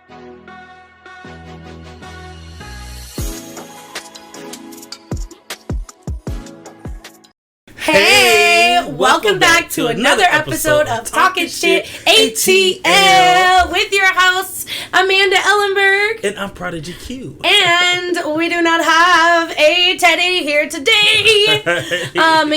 Hey, welcome back to another episode of Talkin' Shit ATL with your hosts, Amanda Ellenberg. And I'm Prodigy Q. And we do not have a Teddy here today.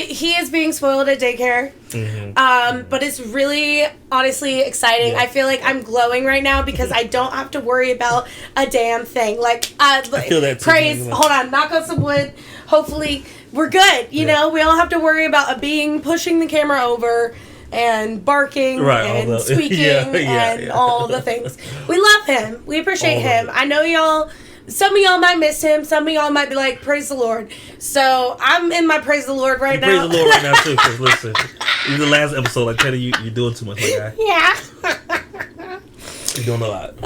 He is being spoiled at daycare. Mm-hmm. But it's really, honestly exciting. Yeah. I feel like I'm glowing right now because I don't have to worry about a damn thing. Like, I feel that praise. Hold on, knock on some wood. Hopefully, we're good. You know, we don't have to worry about a being pushing the camera over and barking and squeaking and all the things. We love him. We appreciate him. I know y'all. Some of y'all might miss him. Some of y'all might be like, praise the Lord. So, I'm in my praise the Lord right now. Praise the Lord right now, too. Because listen, in the last episode, I tell you, you're doing too much, my guy. Yeah. You're doing a lot.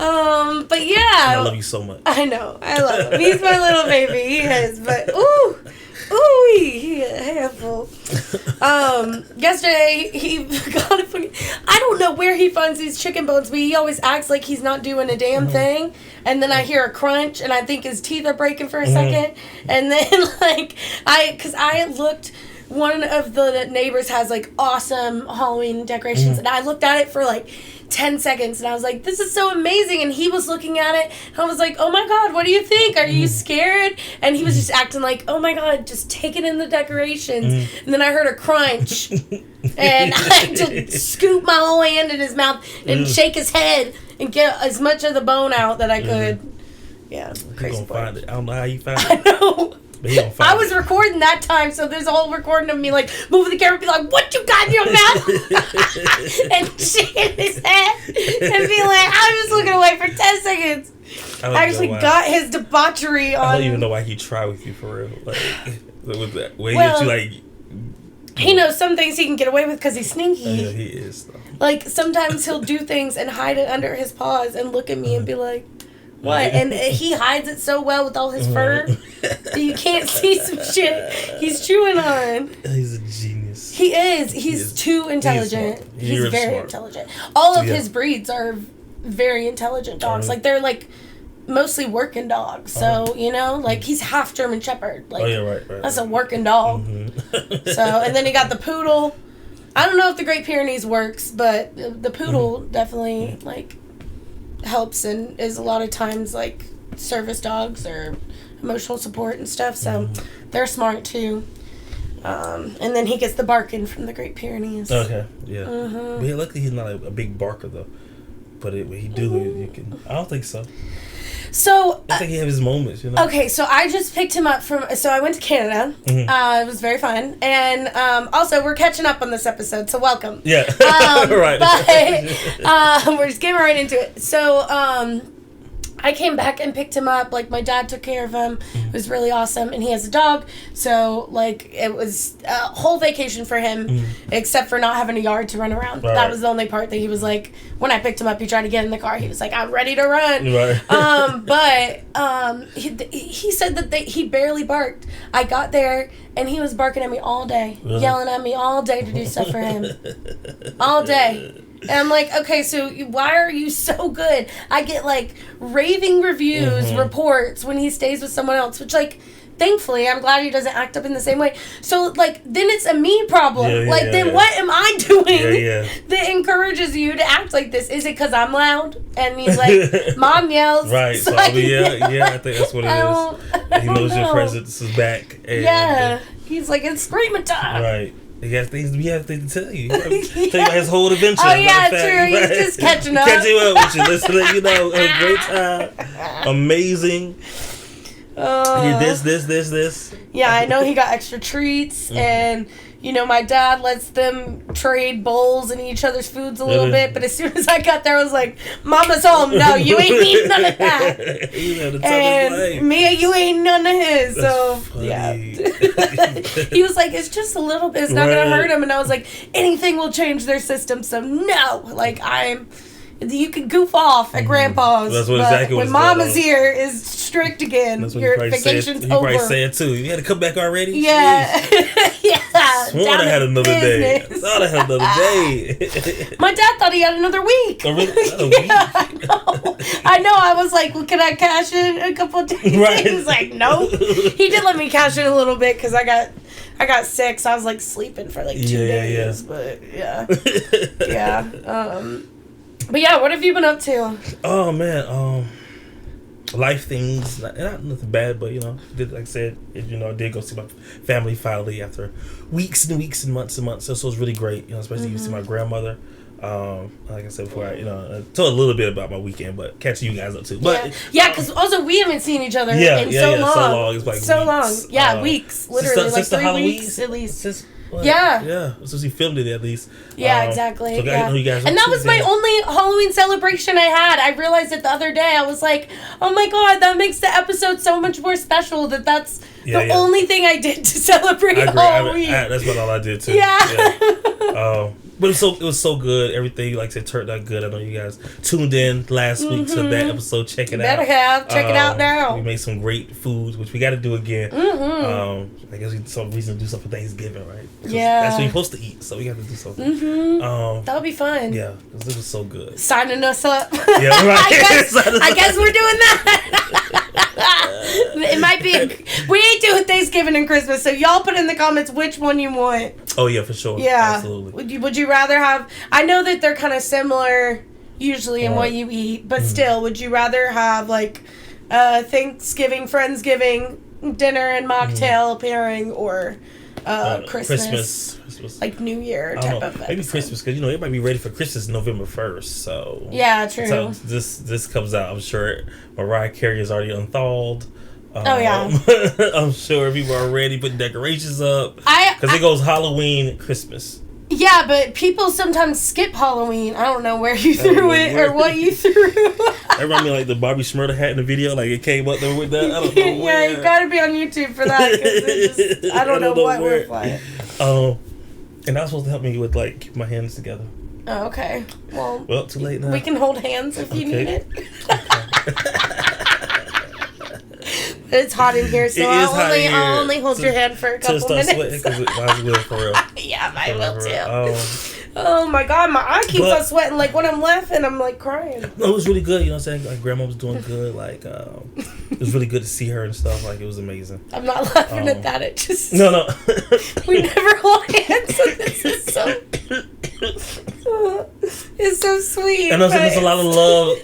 But yeah. And I love you so much. I know. I love him. He's my little baby. He is. But, he a handful. Yesterday, he got a fucking... I don't know where he finds these chicken bones, but he always acts like he's not doing a damn thing. And then I hear a crunch, and I think his teeth are breaking for a second. And then, because I looked... One of the neighbors has, awesome Halloween decorations, and I looked at it for, 10 seconds, and I was like, this is so amazing, and he was looking at it, and I was like, oh my god, what do you think? Are you scared? And he was just acting like, oh my god, just take it in the decorations. And then I heard a crunch, and I had to scoop my whole hand in his mouth and shake his head and get as much of the bone out that I could. Yeah, crazy boy. Find it. I don't know how you found it. I know. I was recording that time, so there's a whole recording of me moving the camera and be like, what you got in your mouth? And shaking his head and be like, I'm just looking away for 10 seconds. I actually got his debauchery on. I don't even know why he tried with you for real. With that way he knows some things he can get away with because he's sneaky. Yeah, he is. Though. Sometimes he'll do things and hide it under his paws and look at me and be like, what? And he hides it so well with all his fur that you can't see some shit he's chewing on. He's a genius. He is. He's too intelligent. He's very intelligent. All of his breeds are very intelligent dogs. They're mostly working dogs. So, he's half German Shepherd. Right. That's a working dog. So, and then he got the poodle. I don't know if the Great Pyrenees works, but the poodle definitely, helps and is a lot of times service dogs or emotional support and stuff, so they're smart too. And then he gets the barking from the Great Pyrenees. Okay, yeah. But luckily he's not a big barker though. But when he do it, you can. I don't think so. So I think he has his moments, Okay, so I just picked him up so I went to Canada. It was very fun, and also we're catching up on this episode, so welcome. Yeah, right. But we're just getting right into it. So I came back and picked him up. My dad took care of him. It was really awesome, and he has a dog, so it was a whole vacation for him, except for not having a yard to run around. Right. That was the only part that he was when I picked him up, he tried to get in the car. He was like, I'm ready to run. Right. But he said that he barely barked. I got there, and he was barking at me all day, yelling at me all day to do stuff for him. All day. And I'm like, okay, so why are you so good? I get raving reviews, reports when he stays with someone else, which thankfully I'm glad he doesn't act up in the same way. So then it's a me problem. Then what am I doing that encourages you to act like this? Is it because I'm loud? And he's like, Mom yells. Right. So I think that's what it is. He knows your presence is back. And, he's like, it's screaming time. Right. We have things to tell you. Tell you about his whole adventure. Oh, yeah, true. He's just catching up. Catching up with you. Listening, a great time. Amazing. This. Yeah, I know he got extra treats, and, my dad lets them trade bowls and each other's foods a little bit, but as soon as I got there, I was like, Mama's home. No, you ain't eating none of that. And Mia, you ain't none of his. So, yeah. He was like, it's just a little bit. It's not going to hurt him. And I was like, anything will change their system. So, no. You can goof off at Grandpa's. That's what exactly when Mama's here is strict again. Your vacation's over. You probably say it too. You had to come back already? Yeah. Yeah. Sworn I had another day. I thought I had another day. My dad thought he had another week. Oh, really? A week? I know. I was like, well, can I cash in a couple of days? Right. He was like, no. He did let me cash in a little bit because I got sick, so I was like sleeping for like 2 days. Yeah. But yeah. But yeah, what have you been up to? Oh man, life things, not nothing bad, but like I said, I did go see my family finally after weeks and weeks and months, so it was really great, especially to see my grandmother. Like I said before, I told a little bit about my weekend, but catching you guys up too. But yeah, because also we haven't seen each other in so long. It's like so weeks. long. Yeah, weeks, literally since like 3 Halloween, weeks at least. What? Yeah. Since we filmed it at least. Yeah, exactly. So I know you guys. And that was my only Halloween celebration I had. I realized it the other day. I was like, oh my God, that makes the episode so much more special that's the only thing I did to celebrate Halloween. That's about all I did too. Yeah. But it was so good. Everything, like I said, turned out good. I know you guys tuned in last week to that episode. Check it out. Check it out now. We made some great foods, which we got to do again. I guess we need some reason to do something for Thanksgiving, right? Yeah. That's when you're supposed to eat, so we got to do something. That would be fun. Yeah, because it was so good. Signing us up. Yeah, right. I guess we're doing that. It might be. We ain't doing Thanksgiving and Christmas, so y'all put in the comments which one you want. Oh yeah, for sure. Yeah, absolutely. Would you rather have? I know that they're kind of similar usually in what you eat, but still, would you rather have like Thanksgiving, Friendsgiving, dinner and mocktail pairing, or Christmas, like New Year type of episode? Maybe Christmas, because it might be ready for Christmas November 1st. So yeah, true. So this comes out. I'm sure Mariah Carey is already unthawed. Oh yeah. I'm sure people are already putting decorations up because it goes Halloween, Christmas. Yeah, but people sometimes skip Halloween. I don't know where you threw it or what you threw. That reminded me like the Bobby Shmurda hat in the video. Like it came up there with that. I don't know where. Yeah, you gotta be on YouTube for that. Cause I don't know what we're playing. And that was supposed to help me with like keep my hands together. Oh, okay. Well, too late now. We can hold hands if you need it. It's hot in here, so I'll only hold your hand for a couple minutes. Because mine will for real. Yeah, mine will too. Oh my God, my eye keeps on sweating. Like when I'm laughing, I'm like crying. No, it was really good. You know what I'm saying? Like grandma was doing good. Like it was really good to see her and stuff. Like it was amazing. I'm not laughing at that. It just no. We never hold hands. So this is so. It's so sweet. And also, there's a lot of love.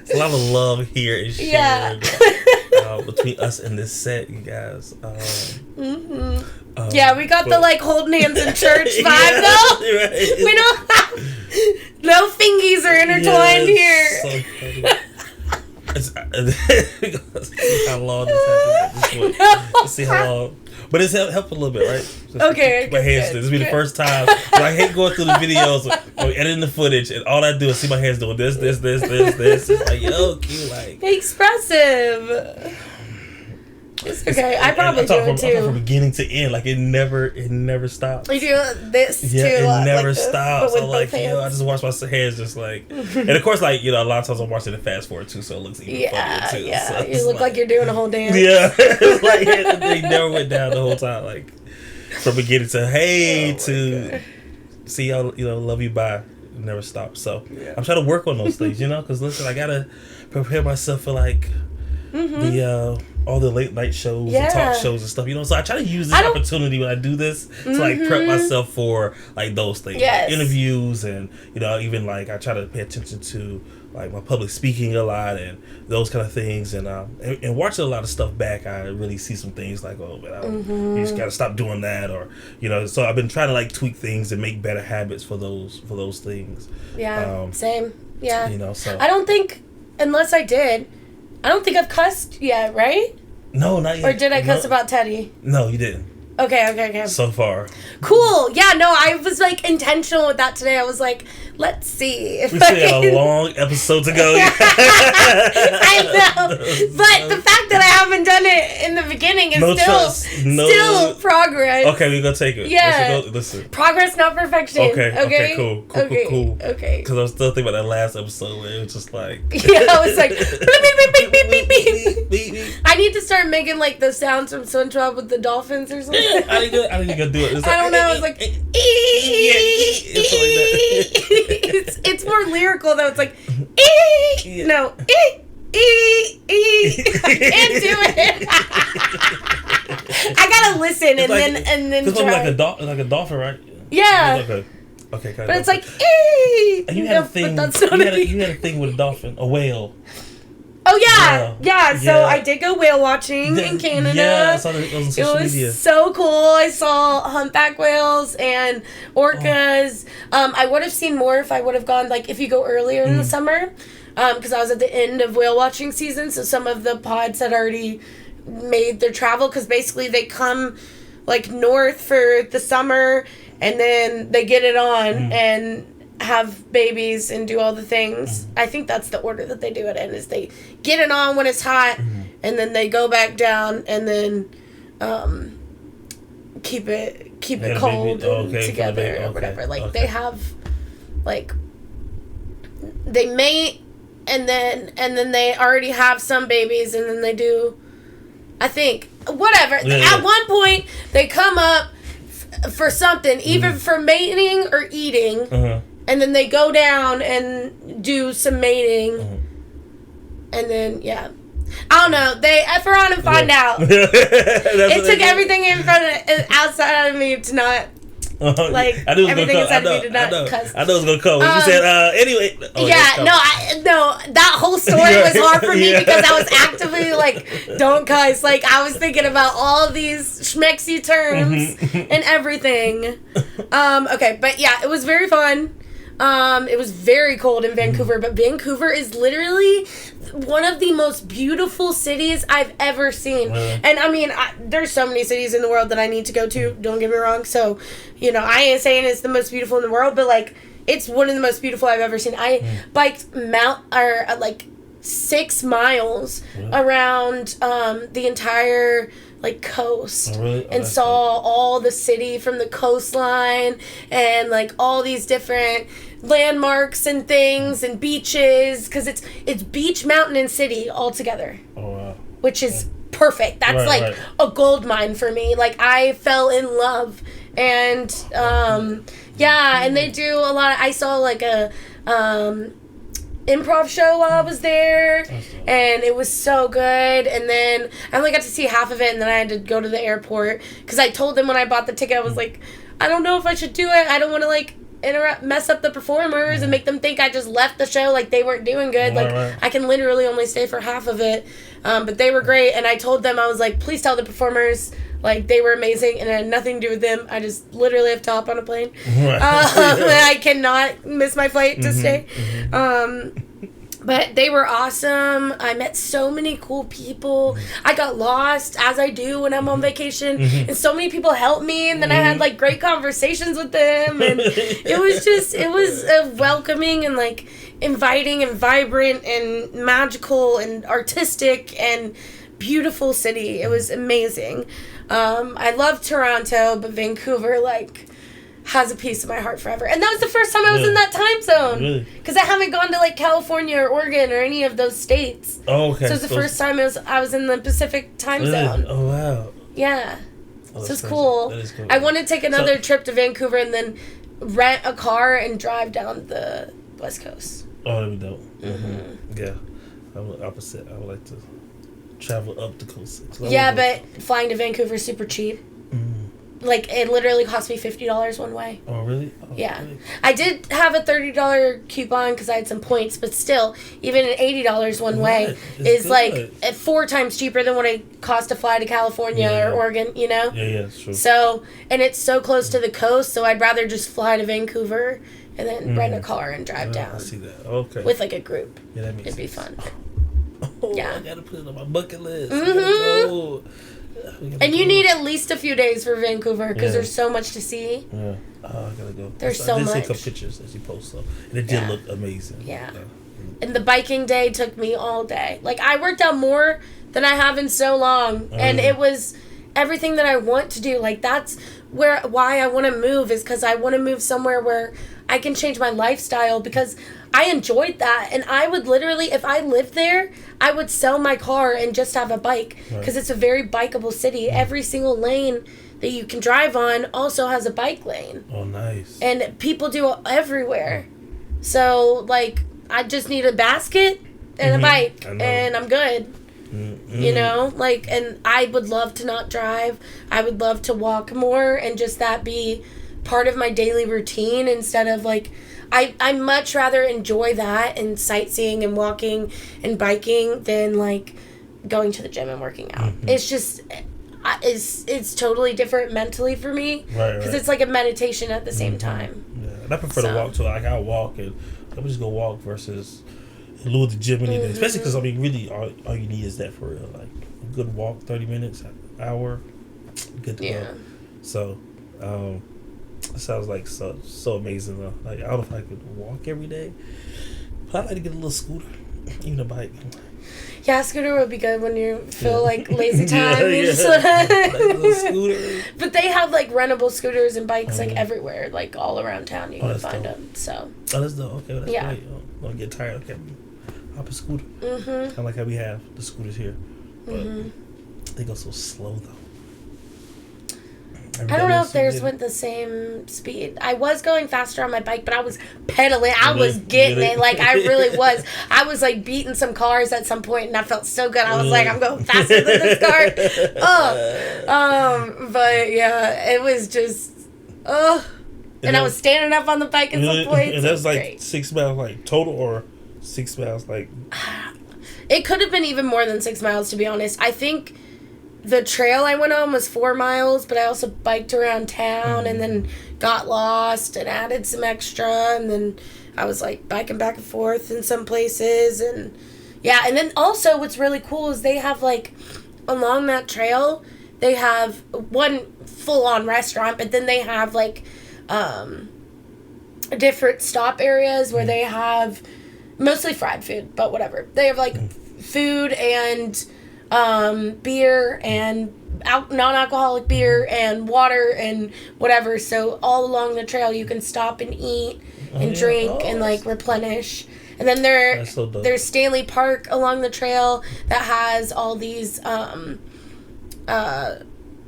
There's a lot of love here and shared between us and this set, you guys. Yeah, we got the like holding hands in church vibe though. Right. We don't have no fingies are intertwined here. So funny. See how long this happens at this point. Let's see how long. But it's helped a little bit, right? Okay. My hands. This will be the first time. I hate going through the videos or editing the footage, and all I do is see my hands doing this. It's like, yo, cute, like expressive. It's okay. I probably do it too. From beginning to end, like it never stops. You do this too. Yeah, it never stops. So like, I just watch my hands just like, and of course, like a lot of times I'm watching it fast forward too, so it looks even funnier too. Yeah, so you look like you're doing a whole dance. Yeah, it's like they never went down the whole time, like from beginning to to see y'all, love you bye. It never stops. So I'm trying to work on those things, because listen, I gotta prepare myself for like the all the late night shows and talk shows and stuff, so I try to use this opportunity when I do this to like prep myself for like those things, like interviews, and even like I try to pay attention to like my public speaking a lot and those kind of things, and watching a lot of stuff back, I really see some things like, oh man, you just gotta stop doing that, or so I've been trying to like tweak things and make better habits for those things. Same. So I don't think, unless I did, I don't think I've cussed yet, right? No, not yet. Or did I cuss about Teddy? No, you didn't. Okay. So far. Cool. Yeah, no, I was like intentional with that today. I was like, let's see if we still got a long episode to go. I know. But the fact that I haven't done it in the beginning is still progress. Okay, we're going to take it. Yeah. Listen. Progress, not perfection. Okay, cool. Okay. Because I was still thinking about that last episode where it was just like... Yeah, I was like... beep, beep, beep, beep, beep. I need to start making like the sounds from SpongeBob with the dolphins or something. Yeah, I didn't go do it. It's I don't know. It's like... It's more lyrical though. It's like... No. I can't do it. I gotta listen and then it's try. like a dolphin, right? Yeah. Okay. But it's like... You had a thing. You had a thing with a dolphin, a whale. Oh yeah. So I did go whale watching in Canada. Yeah, I saw that on social media. It was so cool. I saw humpback whales and orcas. I would have seen more if I would have gone if you go earlier in the summer, because I was at the end of whale watching season. So some of the pods had already made their travel, because basically they come north for the summer and then they get it on and have babies and do all the things. I think that's the order that they do it in, is they get it on when it's hot and then they go back down and then keep it cold and together or whatever. They have they mate and then they already have some babies and then they do, I think, whatever. At one point they come up for something, either for mating or eating. And then they go down and do some mating. And then, I don't know. They F around and find out. It took everything outside of me to not... everything inside of me to not cuss. I know it's going to come. You said, anyway... that whole story was hard for me because I was actively don't cuss. I was thinking about all these schmexy terms and everything. Okay, but yeah, it was very fun. It was very cold in Vancouver, but Vancouver is literally one of the most beautiful cities I've ever seen. And I mean, there's so many cities in the world that I need to go to, don't get me wrong. So, I ain't saying it's the most beautiful in the world, but it's one of the most beautiful I've ever seen. I biked 6 miles around the entire coast and saw all the city from the coastline and all these different landmarks and things and beaches, because it's beach, mountain, and city all together. Oh wow! Which is perfect. That's a gold mine for me. I fell in love, and and they do a lot of, I saw a improv show while I was there, and it was so good. And then I only got to see half of it, and then I had to go to the airport because I told them when I bought the ticket, I was like, I don't know if I should do it. I don't want to mess up the performers and make them think I just left the show they weren't doing good. I can literally only stay for half of it, but they were great. And I told them, I was like, please tell the performers they were amazing, and it had nothing to do with them. I just literally have to hop on a plane. I cannot miss my flight to stay. But they were awesome. I met so many cool people. I got lost, as I do when I'm on vacation, and so many people helped me, and then I had great conversations with them, and it was a welcoming and inviting and vibrant and magical and artistic and beautiful city. It was amazing. I love Toronto, but Vancouver has a piece of my heart forever. And that was the first time I was in that time zone. Because I haven't gone to California or Oregon or any of those states. Oh, okay. So it was the first time I was in the Pacific time zone. Oh, wow. Yeah. So it's cool. That is cool. I want to take another trip to Vancouver and then rent a car and drive down the West Coast. Oh, that'd be dope. Yeah. I'm the opposite. I would like to travel up the coast. Yeah, but flying to Vancouver is super cheap. It literally cost me $50 one way. Oh, really? Oh, yeah. Really? I did have a $30 coupon because I had some points, but still, even at $80 one way is good. 4 times cheaper than what it cost to fly to California or Oregon, Yeah, that's true. So, and it's so close to the coast, so I'd rather just fly to Vancouver and then rent a car and drive down. I see that. Okay. With a group. Yeah, that makes sense. It'd be fun. Oh, yeah. I gotta put it on my bucket list. And you need at least a few days for Vancouver because there's so much to see. Yeah. Oh, I gotta go. There's so much. I did see a couple pictures that you post, so and it did look amazing. Yeah. And the biking day took me all day. Like, I worked out more than I have in so long, and it was everything that I want to do. Like, that's why I want to move, is because I want to move somewhere where I can change my lifestyle, because I enjoyed that. And I would literally, if I lived there, I would sell my car and just have a bike, because it's a very bikeable city. Every single lane that you can drive on also has a bike lane. Oh, nice. And people do it everywhere. So, like, I just need a basket and a bike, and I'm good. You know, like, and I would love to not drive. I would love to walk more and just that be part of my daily routine, instead of, like, I much rather enjoy that and sightseeing and walking and biking than, like, going to the gym and working out. It's just, it's totally different mentally for me, because it's like a meditation at the same time. Yeah, and I prefer to walk too. Like, I'll walk, and I would just go walk versus lure the gym anything. Especially because, I mean, really, all you need is that for real. Like, a good walk, 30 minutes, an hour, good to go. So, it sounds like so amazing though. Like, I don't know if I could walk every day, but I'd like to get a little scooter, even a bike. Yeah, scooter would be good when you feel like lazy time. You just like a little scooter. But they have, like, rentable scooters and bikes like everywhere, like all around town. You can find them. So. Oh, that's dope. Okay, well, that's great. Don't get tired. Okay, hop a scooter. Kind of like how we have the scooters here, but they go so slow though. I don't know if theirs went the same speed. I was going faster on my bike, but I was pedaling. I was getting it. Like, I really was. I was, like, beating some cars at some point, and I felt so good. I was like, I'm going faster than this car. But, yeah, it was just, And I was standing up on the bike at some point. And that's, like, 6 miles, like, total, or 6 miles, like... It could have been even more than 6 miles, to be honest. I think... The trail I went on was 4 miles, but I also biked around town and then got lost and added some extra, and then I was, like, biking back and forth in some places, and yeah. And then also what's really cool is they have, like, along that trail, they have one full-on restaurant, but then they have, like, different stop areas where they have mostly fried food, but whatever. They have, like, food and... beer and non-alcoholic beer and water and whatever. So all along the trail you can stop and eat and drink and, like, replenish. And then there's Stanley Park along the trail that has all these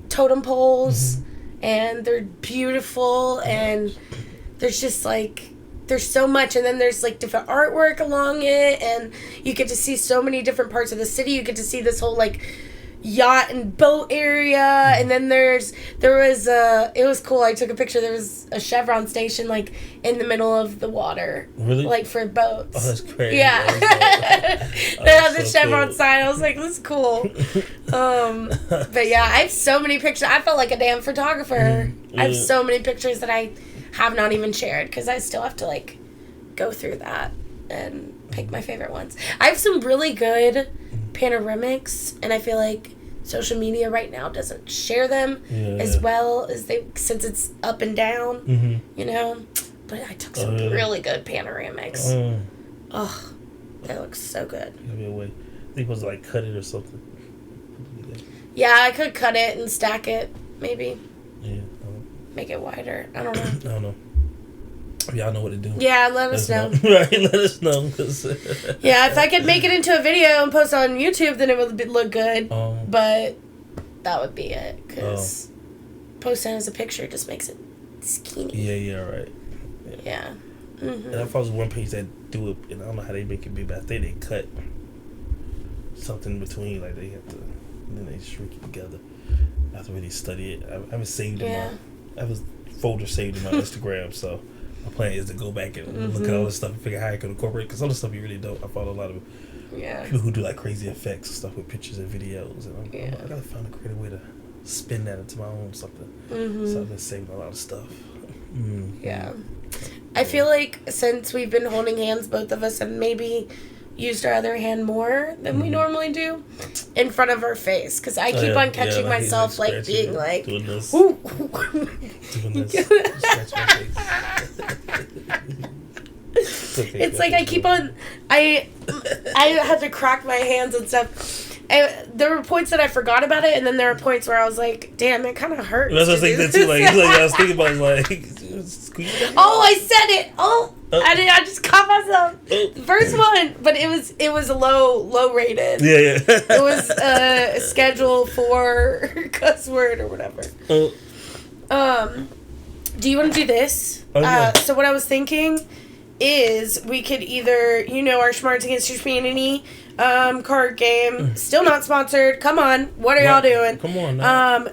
totem poles, and they're beautiful, and there's just, like, there's so much, and then there's, like, different artwork along it, and you get to see so many different parts of the city. You get to see this whole, like, yacht and boat area, and then it was cool. I took a picture. There was a Chevron station, like, in the middle of the water. Really? Like, for boats. Oh, that's crazy. Yeah. They had the Chevron sign. I was like, this is cool. But yeah, I have so many pictures. I felt like a damn photographer. I have so many pictures that I have not even shared, because I still have to, like, go through that and pick my favorite ones. I have some really good panoramics, and I feel like social media right now doesn't share them as well as since it's up and down, you know. But I took some really good panoramics. Oh, they look so good. Give me a way. I think it was, like, cut it or something. Yeah, I could cut it and stack it, maybe. Yeah. Make it wider. I don't know. I don't know. Y'all know what to do. Yeah, let us know. Right, let us know. Yeah, if I could make it into a video and post on YouTube, then it would look good. But that would be it, because posting as a picture just makes it skinny. Yeah, right. Yeah. And I follow one page that do it, and I don't know how they make it big, but I think they cut something in between, like they have to, and then they shrink it together. I have to really study it. I haven't saved it. I have a folder saved in my Instagram, so my plan is to go back and look at all this stuff and figure out how I can incorporate, because all this stuff you really don't. I follow a lot of people who do, like, crazy effects and stuff with pictures and videos, and I gotta find a creative way to spin that into my own something. So I've been saving a lot of stuff. Yeah. I feel like since we've been holding hands, both of us have maybe used our other hand more than we normally do in front of our face. Because I keep on catching myself, like, being like... Doing this. Doing this. Scratch my face. It's like I keep on... I had to crack my hands and stuff. There were points that I forgot about it, and then there were points where I was like, damn, it kind of hurts. That's what I was thinking, too. Like, I was thinking about, like... Oh, I said it! Oh! I just caught myself. The first one, but it was low rated. Yeah. It was a Schedule 4 cuss word or whatever. Do you want to do this? Yeah. So what I was thinking is we could either, our Smarts Against Humanity card game, still not sponsored. Come on, what are y'all doing? Come on now.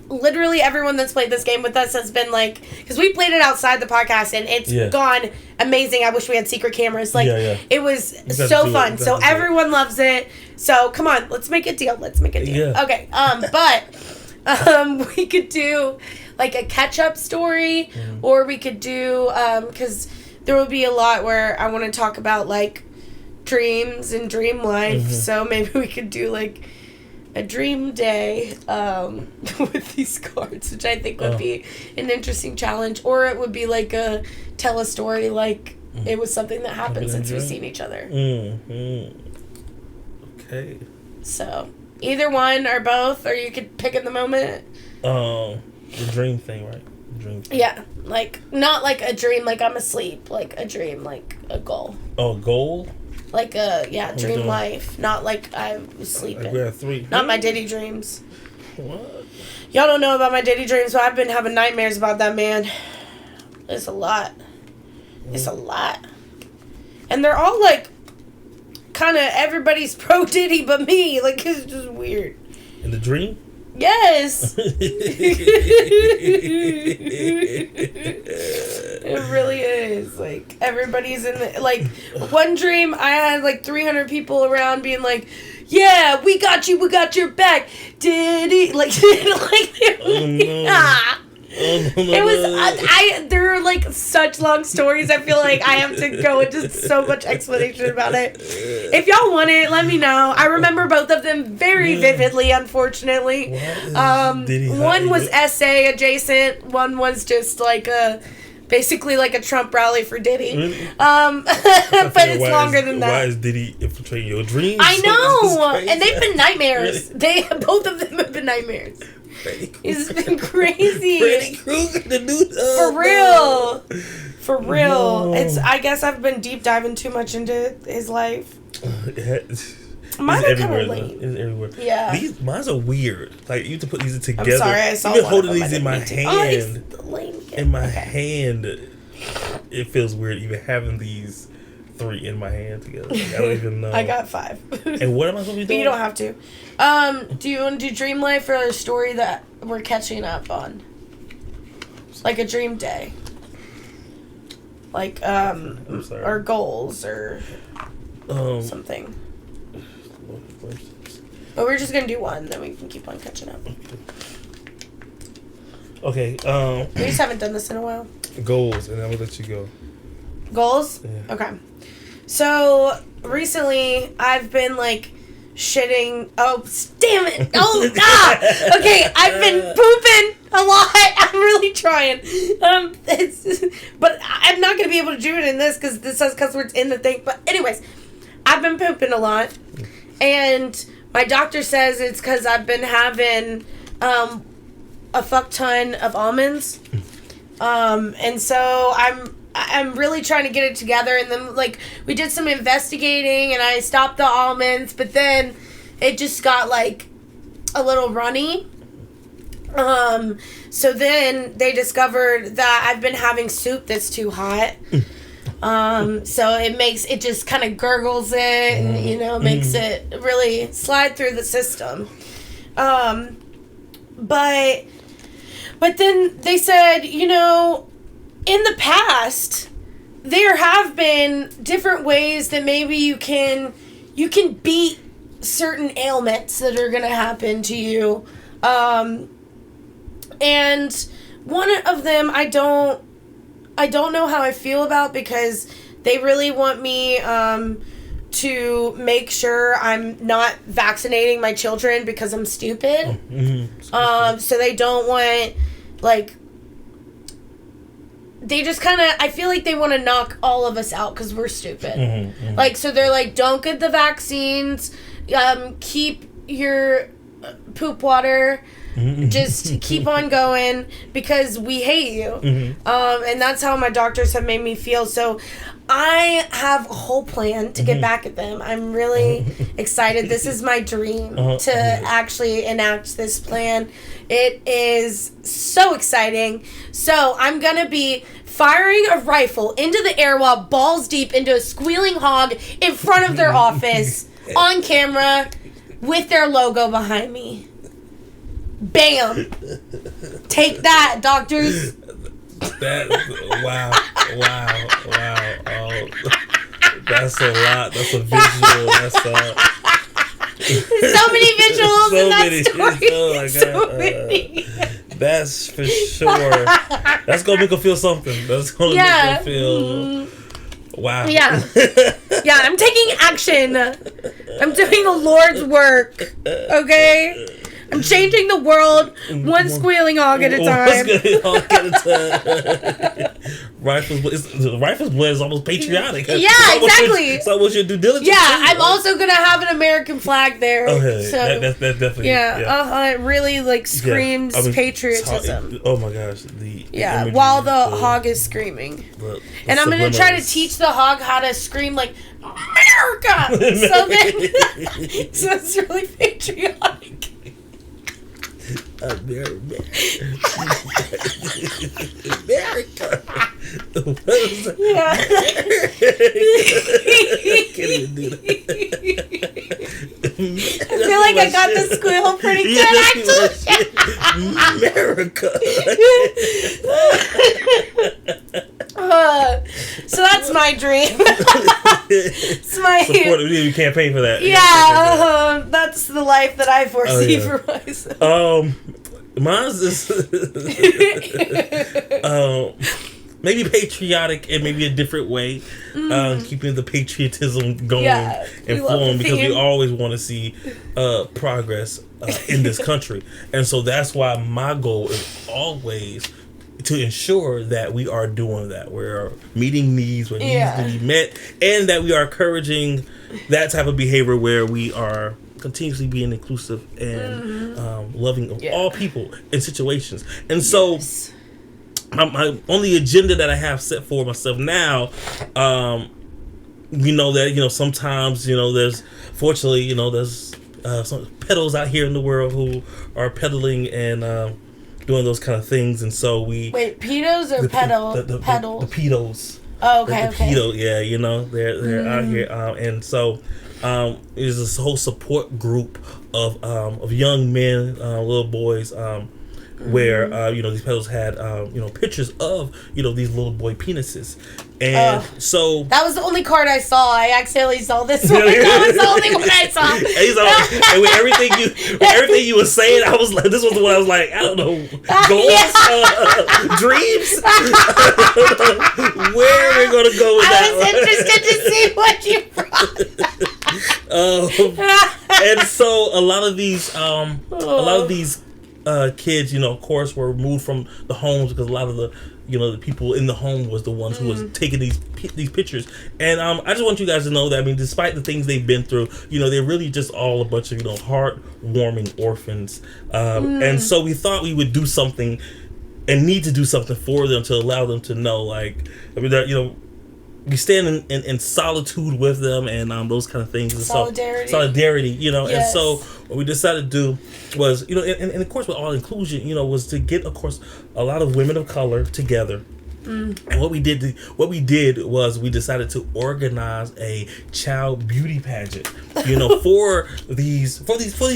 Literally everyone that's played this game with us has been like, because we played it outside the podcast and it's gone amazing. I wish we had secret cameras. Like, it was so fun. So everyone loves it. So come on, let's make a deal. Yeah. Okay. We could do like a catch-up story, or we could do because there will be a lot where I want to talk about like dreams and dream life. So maybe we could do like a dream day with these cards, which I think would be an interesting challenge. Or it would be like tell a story like it was something that happened since we've seen each other. Okay. So either one or both, or you could pick in the moment. The dream thing, right? Dream thing. Yeah, like not like a dream like I'm asleep, like a dream like a goal. Oh, goal? Like dream life, not like I was sleeping. We have 3. Not my Diddy dreams. What? Y'all don't know about my Diddy dreams, but I've been having nightmares about that man. It's a lot. It's a lot. And they're all like, kind of everybody's pro Diddy but me. Like, it's just weird. In the dream? Yes. It really is. Like, everybody's in the... Like, one dream, I had, like, 300 people around being like, yeah, we got you, we got your back. Diddy... Like, it was... there are, like, such long stories. I feel like I have to go into so much explanation about it. If y'all want it, let me know. I remember both of them very vividly, unfortunately. One was essay adjacent. One was just, like, basically like a Trump rally for Diddy. Really? But it's longer than that. Why is Diddy infiltrating your dreams? I know! And they've been nightmares. Really? Both of them have been nightmares. It's been crazy. Freddy Krueger, the dude. For real. No. I guess I've been deep diving too much into his life. Mine are kind of lame. It's everywhere. Yeah. Mine's are weird. Like, you have to put these together. I'm sorry, I saw Even one holding of them, these in my hand. Oh, it's lame. In my hand, it feels weird even having these 3 in my hand together. Like, I don't even know. I got 5. And what am I supposed to be doing? But you don't have to. Do you want to do dream life or a story that we're catching up on? Like a dream day. Like, I'm sorry. or goals or something. But we're just going to do one, then we can keep on catching up. Okay. We just haven't done this in a while. Goals, and then we'll let you go. Goals? Yeah. Okay. So, recently, I've been, like, shitting... Oh, damn it! Oh, okay, I've been pooping a lot. I'm really trying. But I'm not going to be able to do it in this, because this says cuss words in the thing. But anyways, I've been pooping a lot. And my doctor says it's because I've been having a fuck ton of almonds. And so I'm really trying to get it together, and then like we did some investigating and I stopped the almonds, but then it just got like a little runny. So then they discovered that I've been having soup that's too hot. So it just kind of gurgles it and, makes it really slide through the system. But then they said, in the past, there have been different ways that maybe you can beat certain ailments that are going to happen to you. And one of them I don't know how I feel about, because they really want me to make sure I'm not vaccinating my children because I'm stupid. So they don't want, like, they just kind of, I feel like they want to knock all of us out because we're stupid. Like, so they're like, don't get the vaccines, keep your poop water, just keep on going because we hate you. And that's how my doctors have made me feel. So I have a whole plan to get back at them. I'm really excited. This is my dream to actually enact this plan. It is so exciting. So I'm going to be firing a rifle into the air while balls deep into a squealing hog in front of their office on camera with their logo behind me. Bam! Take that, doctors. That wow. Oh, that's a lot. That's a visual. That's so many visuals in that story. Oh my God. Many. That's for sure. That's gonna make them feel something. That's gonna make them feel. Wow. Yeah. Yeah, I'm taking action. I'm doing the Lord's work. Okay? I'm changing the world one squealing hog at a time. Rifle's blood is almost patriotic. Yeah, exactly. It's almost your due diligence. Yeah, I'm also going to have an American flag there. Okay, so, that's definitely. Yeah, it really like screams patriotism. Oh my gosh. While the hog is screaming. And I'm going to try to teach the hog how to scream like, America! So it's really patriotic. America. Yeah. I can't even do that. I feel like I got the squeal pretty good, actually. So that's my dream. It's my support. You campaign for that. Yeah, that's the life that I foresee for myself. Mine's is maybe patriotic in maybe a different way, keeping the patriotism going and flowing because we always want to see progress in this country, and so that's why my goal is always to ensure that we are doing that. We're meeting needs where needs to be met, and that we are encouraging that type of behavior where we are continuously being inclusive and loving of all people in situations. And so my only agenda that I have set for myself now, we know that, sometimes, there's, fortunately, there's some peddlers out here in the world who are peddling and doing those kind of things. And so we... Wait, pedos or pedals? The pedos. Oh, okay, pedo, they're out here. And so... there's this whole support group of young men, little boys, where these pedals had pictures of these little boy penises, and so that was the only card I saw. I accidentally saw this one. That was the only one I saw. And with everything you were saying, I was like, this was the one I was like, I don't know, goals, dreams. Where are we gonna go with that? I was interested to see what you brought. And so a lot of these kids, of course, were removed from the homes because a lot of the people in the home was the ones who was taking these pictures. And I just want you guys to know that, despite the things they've been through, they're really just all a bunch of, heartwarming orphans. And so we thought we would do something and need to do something for them to allow them to know, that, we stand in solitude with them and those kind of things. And solidarity, Yes. And so what we decided to do was, and of course with all inclusion, was to get, of course, a lot of women of color together. And what we did was we decided to organize a child beauty pageant, for these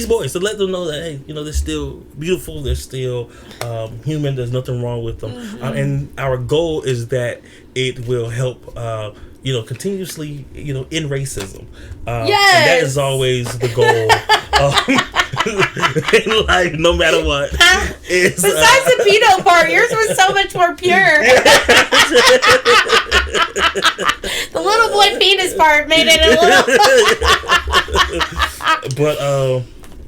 boys, to let them know that, hey, they're still beautiful, they're still human, there's nothing wrong with them. And our goal is that it will help continuously end racism. And that is always the goal. In life, no matter what. Besides the pedo part, yours was so much more pure. The little boy penis part made it a little. But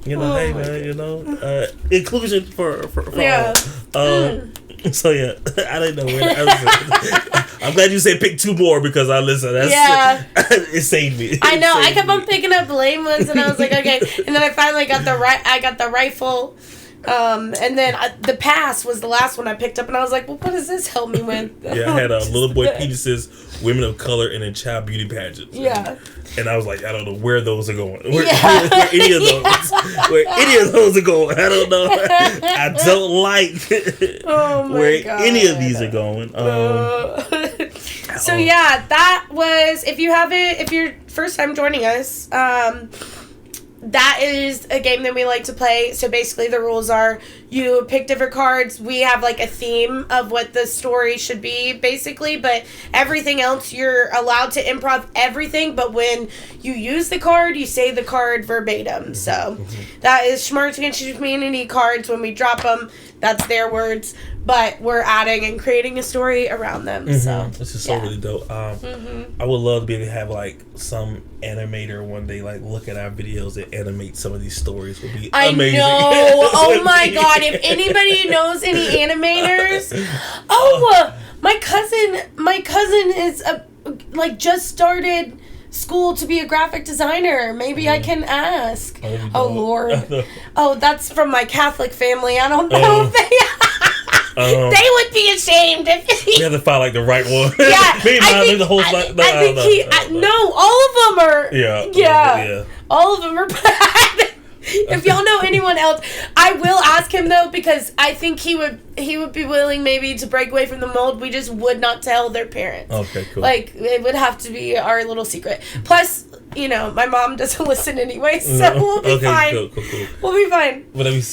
hey man, inclusion for yeah. all. So yeah, I didn't know where I'm glad you said pick 2 more because I listened. It saved me. I know. I kept on picking up lame ones, and I was like, okay. And then I finally got the rifle. And then the pass was the last one I picked up, and I was like, well, what does this help me with? Yeah, I had little boy penises, women of color, and then child beauty pageants. Yeah. And I was like, I don't know where those are going. Where any of those are going. I don't know. I don't like where God. any of these are going. So yeah, that was, if you're first time joining us, that is a game that we like to play. So basically the rules are you pick different cards. We have like a theme of what the story should be basically, but everything else you're allowed to improv everything, but when you use the card, you say the card verbatim. So that is Schmarts Against Humanity cards. When we drop them, that's their words, but we're adding and creating a story around them. So this is so really dope. I would love to be able to have like some animator one day like look at our videos and animate some of these stories. Would be amazing. I know. Oh my God! If anybody knows any animators, my cousin is just started school to be a graphic designer. Maybe I can ask. Oh Lord. Oh, that's from my Catholic family. I don't know if they would be ashamed if we have to find like the right one. Yeah, all of them are. Yeah. All of them are bad. If y'all know anyone else, I will ask him though, because I think he would be willing maybe to break away from the mold. We just would not tell their parents. Okay, cool. Like it would have to be our little secret. Plus, my mom doesn't listen anyway, so we'll be fine. Cool. We'll be fine. Whatever you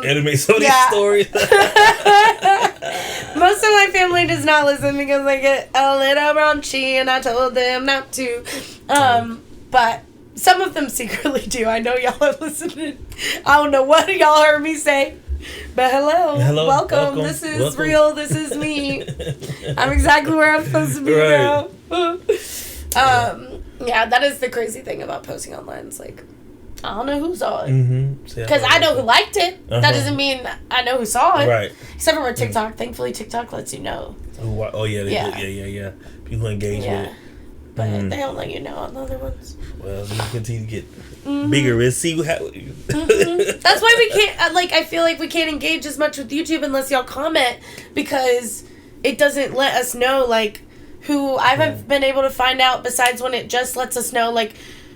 animate some of these stories. Most of my family does not listen because I get a little raunchy and I told them not to. But some of them secretly do. I know y'all are listening. I don't know what y'all heard me say. But hello. Welcome. This is real. This is me. I'm exactly where I'm supposed to be now. Yeah, that is the crazy thing about posting online. It's like, I don't know who saw it. Because I know who liked it. That doesn't mean I know who saw it. Right. Except for TikTok. Thankfully, TikTok lets you know. Oh, yeah. Yeah. People engage with it. But they don't let you know on the other ones. Well, we continue to get bigger and see what happens. That's why we can't, I feel like we can't engage as much with YouTube unless y'all comment, because it doesn't let us know, who I have been able to find out, besides when it just lets us know,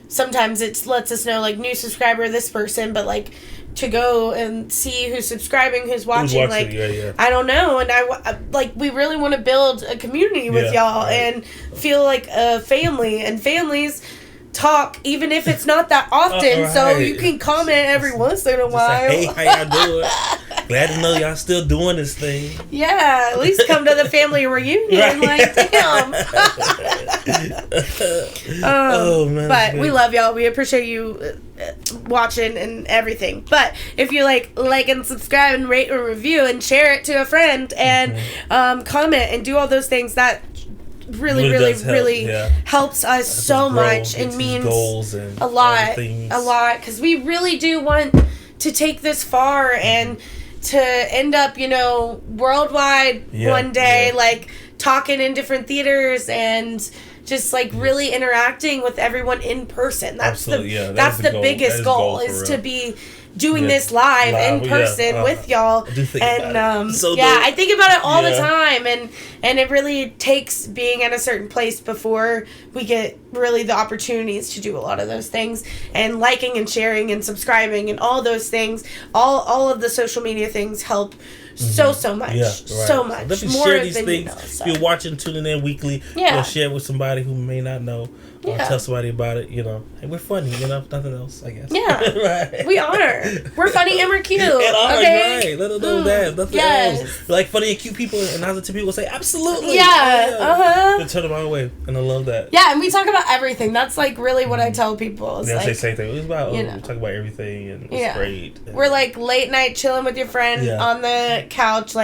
sometimes it lets us know, new subscriber, this person, but, to go and see who's subscribing, who's watching, I don't know. And I we really want to build a community with y'all and feel like a family, and families talk even if it's not that often, so you can comment every once in a while. Hey, how y'all doing? Glad to know y'all still doing this thing. Yeah, at least come to the family reunion. Damn. Oh man! But we love y'all. We appreciate you watching and everything. But if you like and subscribe and rate or review and share it to a friend and comment and do all those things, that really helps us so much and means a lot, because we really do want to take this far and to end up, worldwide one day, talking in different theaters and just really interacting with everyone in person. That's the biggest goal is to be doing this live in person with y'all. I think about it all the time, and it really takes being at a certain place before we get really the opportunities to do a lot of those things, and liking and sharing and subscribing and all those things. All of the social media things help so much. So much. Definitely more share these than things. If you're watching, tuning in weekly, share with somebody who may not know. Tell somebody about it, and we're funny, nothing else, I guess. Yeah. Right. We are. We're funny and we're cute. And right. Let them know that. Nothing else. Funny and cute people, and positive people say, absolutely. Yeah. They turn them our way, and I love that. Yeah, and we talk about everything. That's, really what I tell people. I say the same thing. It's about, we talk about everything, and it's great. We're, late night chilling with your friend on the couch,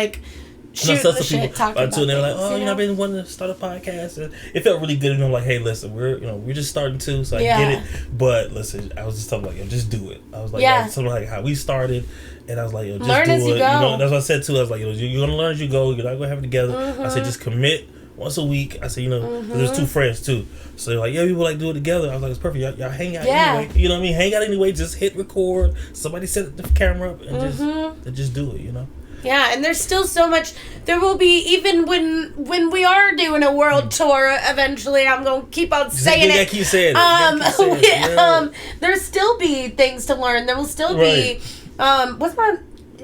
shooting the shit, talking about and they were like, things, oh, you know? I've been wanting to start a podcast. And it felt really good. And I'm like, hey, listen, we're just starting too, so I get it. But listen, I was just talking like, yo, just do it. I was like, something like how we started. And I was like, yo, just learn do as it. you go. You know, that's what I said too. I was like, you're gonna learn as you go. You're not gonna have it together. I said, just commit once a week. I said, there's 2 friends too. So they're like, yeah, we would like do it together. I was like, it's perfect. Y'all hang out anyway. You know what I mean? Hang out anyway. Just hit record. Somebody set the camera up and just do it. Yeah, and there's still so much. There will be, even when we are doing a world tour eventually. I'm gonna keep on saying it. Keep saying it. There'll still be things to learn. There will still be.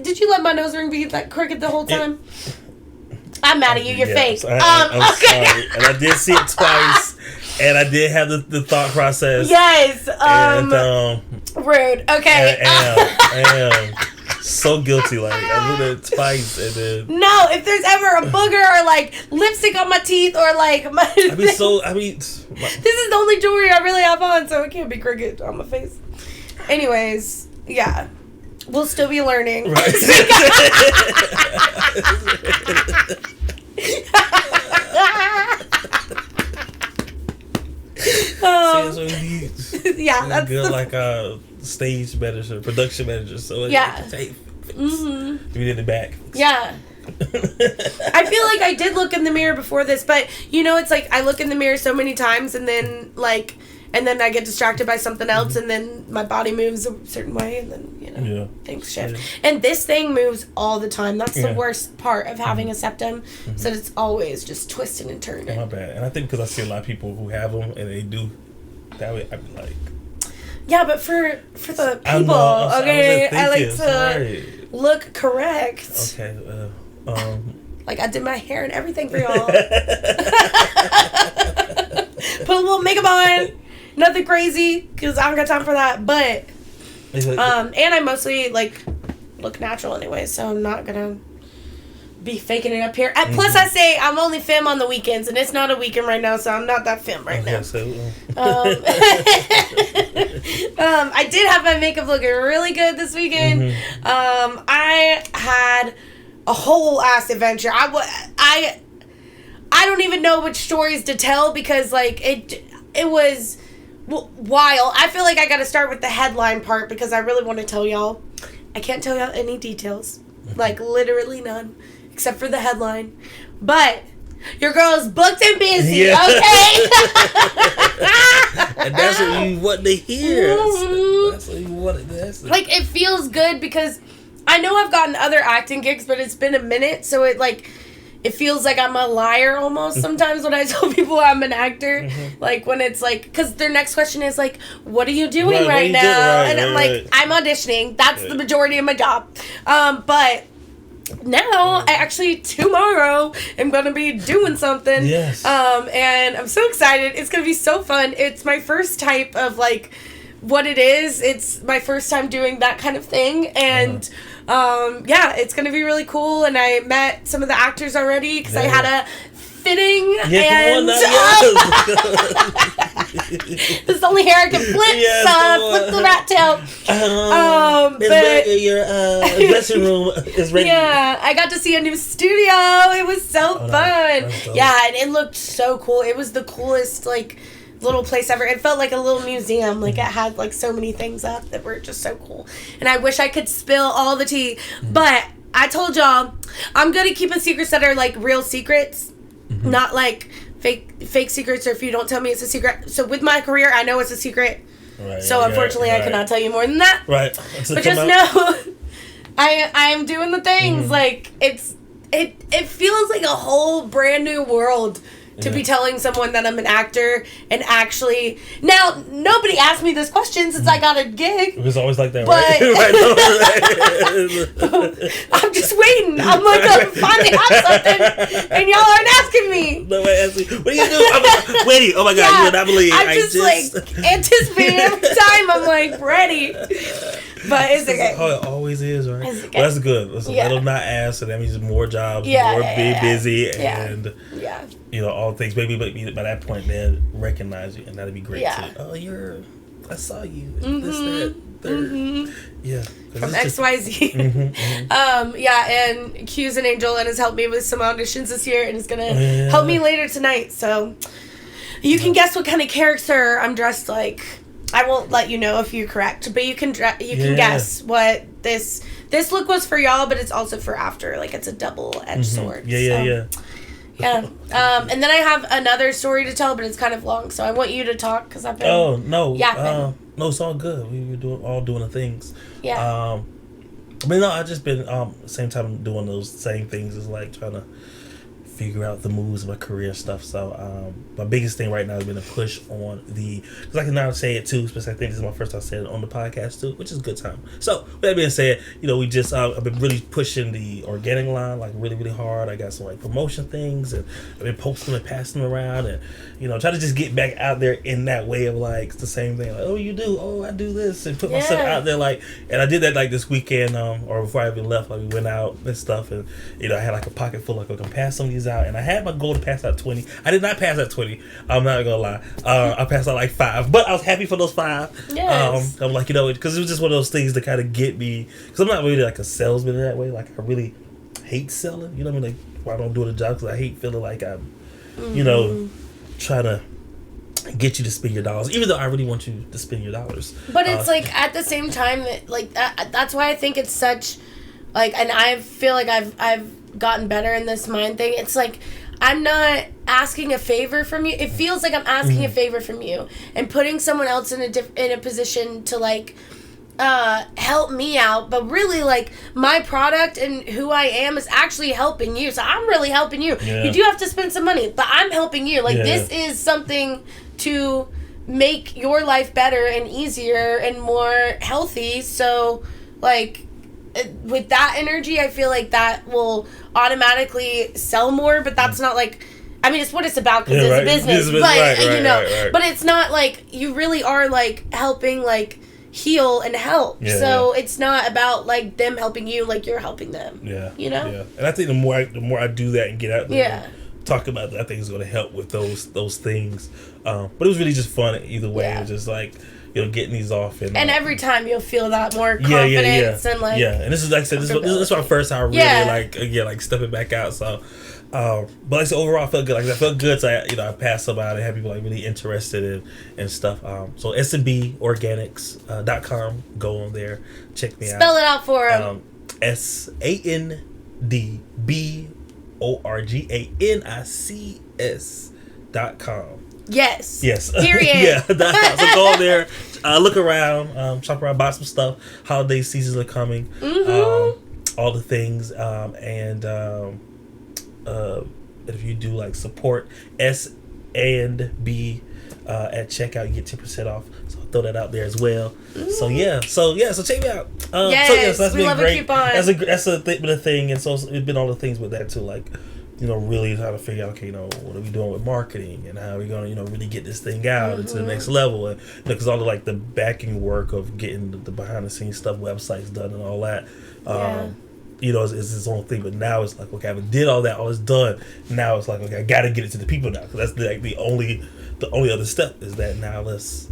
Did you let my nose ring be that crooked the whole time? I'm mad at you. You're fake. I'm sorry, and I did see it twice, and I did have the thought process. Yes. And, rude. Okay. I am so guilty. Like I looked at it twice, and then no. If there's ever a booger or like lipstick on my teeth or like my, this is the only jewelry I really have on, so it can't be crooked on my face. Anyways, yeah. We'll still be learning. Right. That's good. Like stage manager, production manager. So we did it back. Yeah. I feel like I did look in the mirror before this, but it's like I look in the mirror so many times, and then I get distracted by something else, and then my body moves a certain way, and then things shift. Yeah. And this thing moves all the time. That's the worst part of having a septum, so it's always just twisting and turning. My bad. And I think because I see a lot of people who have them and they do that way, I'd be like, yeah, but for the people, I like to look correct. Okay. Like I did my hair and everything for y'all. Put a little makeup on. Nothing crazy, because I don't got time for that. But, and I mostly, look natural anyway, so I'm not going to be faking it up here. And plus, I say I'm only femme on the weekends, and it's not a weekend right now, so I'm not that femme right now. So, I did have my makeup looking really good this weekend. I had a whole ass adventure. I don't even know which stories to tell, because, it was wild. I feel like I got to start with the headline part, because I really want to tell y'all. I can't tell y'all any details. Literally none. Except for the headline. But your girl is booked and busy, okay? And that's what you want to hear. That's what you want to hear. It feels good, because I know I've gotten other acting gigs, but it's been a minute, so it feels like I'm a liar almost sometimes when I tell people I'm an actor. When it's because their next question is what are you doing right now? And I'm I'm auditioning. That's the majority of my job. But now, I actually, tomorrow, am going to be doing something. Yes. And I'm so excited. It's going to be so fun. It's my first type of, what it is. It's my first time doing that kind of thing. And, it's going to be really cool. And I met some of the actors already, because I had a fitting. This is the only hair I can flip, flip the rat tail. Your dressing room is ready. Yeah, I got to see a new studio. It was so fun. Yeah, and it looked so cool. It was the coolest, little place ever. It felt like a little museum. It had, so many things up that were just so cool. And I wish I could spill all the tea. But I told y'all, I'm going to keep a secrets that are, real secrets. Not, fake secrets, or if you don't tell me it's a secret. So with my career, I know it's a secret. Right, so unfortunately, I cannot tell you more than that. Right. But just know, I am doing the things. It feels like a whole brand new world to be telling someone that I'm an actor, and actually, now nobody asked me this question since I got a gig. It was always like that, right? I'm just waiting. I'm I finally have something, and y'all aren't asking me. Nobody asked me. What do you do? I'm waiting. Oh my God, you would not believe. I'm just anticipating every time. I'm ready. But it's okay. How it always is, right? Okay. Well, that's good. Listen, let them not ask, so that means more jobs, more busy, and all things. Maybe by that point they'll recognize you, and that'd be great too. Oh, I saw you. This, that. 3rd. Yeah. From XYZ. And Q's an angel and has helped me with some auditions this year and is going to help me later tonight. So you can guess what kind of character I'm dressed like. I won't let you know if you're correct, but you can guess what this look was for y'all, but it's also for after. Like, it's a double-edged sword. Yeah. And then I have another story to tell, but it's kind of long, so I want you to talk because I've been yapping. No, it's all good. We were all doing the things. Yeah. I've just been same time doing those same things as like trying to figure out the moves of my career stuff. So my biggest thing right now has been to push on because I can now say it too, especially I think this is my first time saying it on the podcast too, which is a good time. So with that being said, we just I've been really pushing the organic line like really, really hard. I got some like promotion things and I've been posting and passing them around and try to just get back out there in that way of like the same thing, like, I do this and put myself out there, like, and I did that like this weekend or before I even left, like we went out and stuff, and I had like a pocket full, like I can pass some of these out, and I had my goal to pass out 20. I did not pass out 20. I'm not gonna lie. I passed out like 5, but I was happy for those 5. Yes. I'm like, because it was just one of those things to kind of get me, because I'm not really like a salesman in that way. Like, I really hate selling. You know what I mean? Like, why I don't do the job, because I hate feeling like I'm, trying to get you to spend your dollars, even though I really want you to spend your dollars. But it's like at the same time, like that's why I think it's such, like, and I feel like I've gotten better in this mind thing. It's like I'm not asking a favor from you. It feels like I'm asking a favor from you and putting someone else in a position to like help me out, but really like my product and who I am is actually helping you. So I'm really helping you. Yeah. You do have to spend some money, but I'm helping you. Like this is something to make your life better and easier and more healthy. So like with that energy, I feel like that will automatically sell more, but that's not like, I mean, it's what it's about because it's a business, but right. But it's not like you really are like helping like heal and help. So it's not about like them helping you, like you're helping them. And I think the more I do that and get out there talk about that, I think it's going to help with those things. But it was really just fun either way. It was just like getting these off and every time you'll feel that more confidence and like and this is like I said, this is my first time really like stepping back out. So but like I said, overall I felt good. Like I felt good. So I passed some out and had people like really interested in stuff. So SandBorganics.com. Go on there, check me out. Spell it out for him. SandBorganics.com. Yes. So Period. go on there, look around, shop around, buy some stuff. Holiday seasons are coming. All the things, and if you do like support S&B at checkout, you get 10% off. So I'll throw that out there as well. So check me out. So that's we been love great. A coupon. That's been a thing, and so it's been all the things with that too, like really trying to figure out, okay, what are we doing with marketing and how are we going to, really get this thing out into the next level, and because all the backing work of getting the behind the scenes stuff, websites done and all that, it's its own thing. But now it's like, okay, I did all that, all is done. Now it's like, okay, I got to get it to the people now, because that's like the only other step is that now let's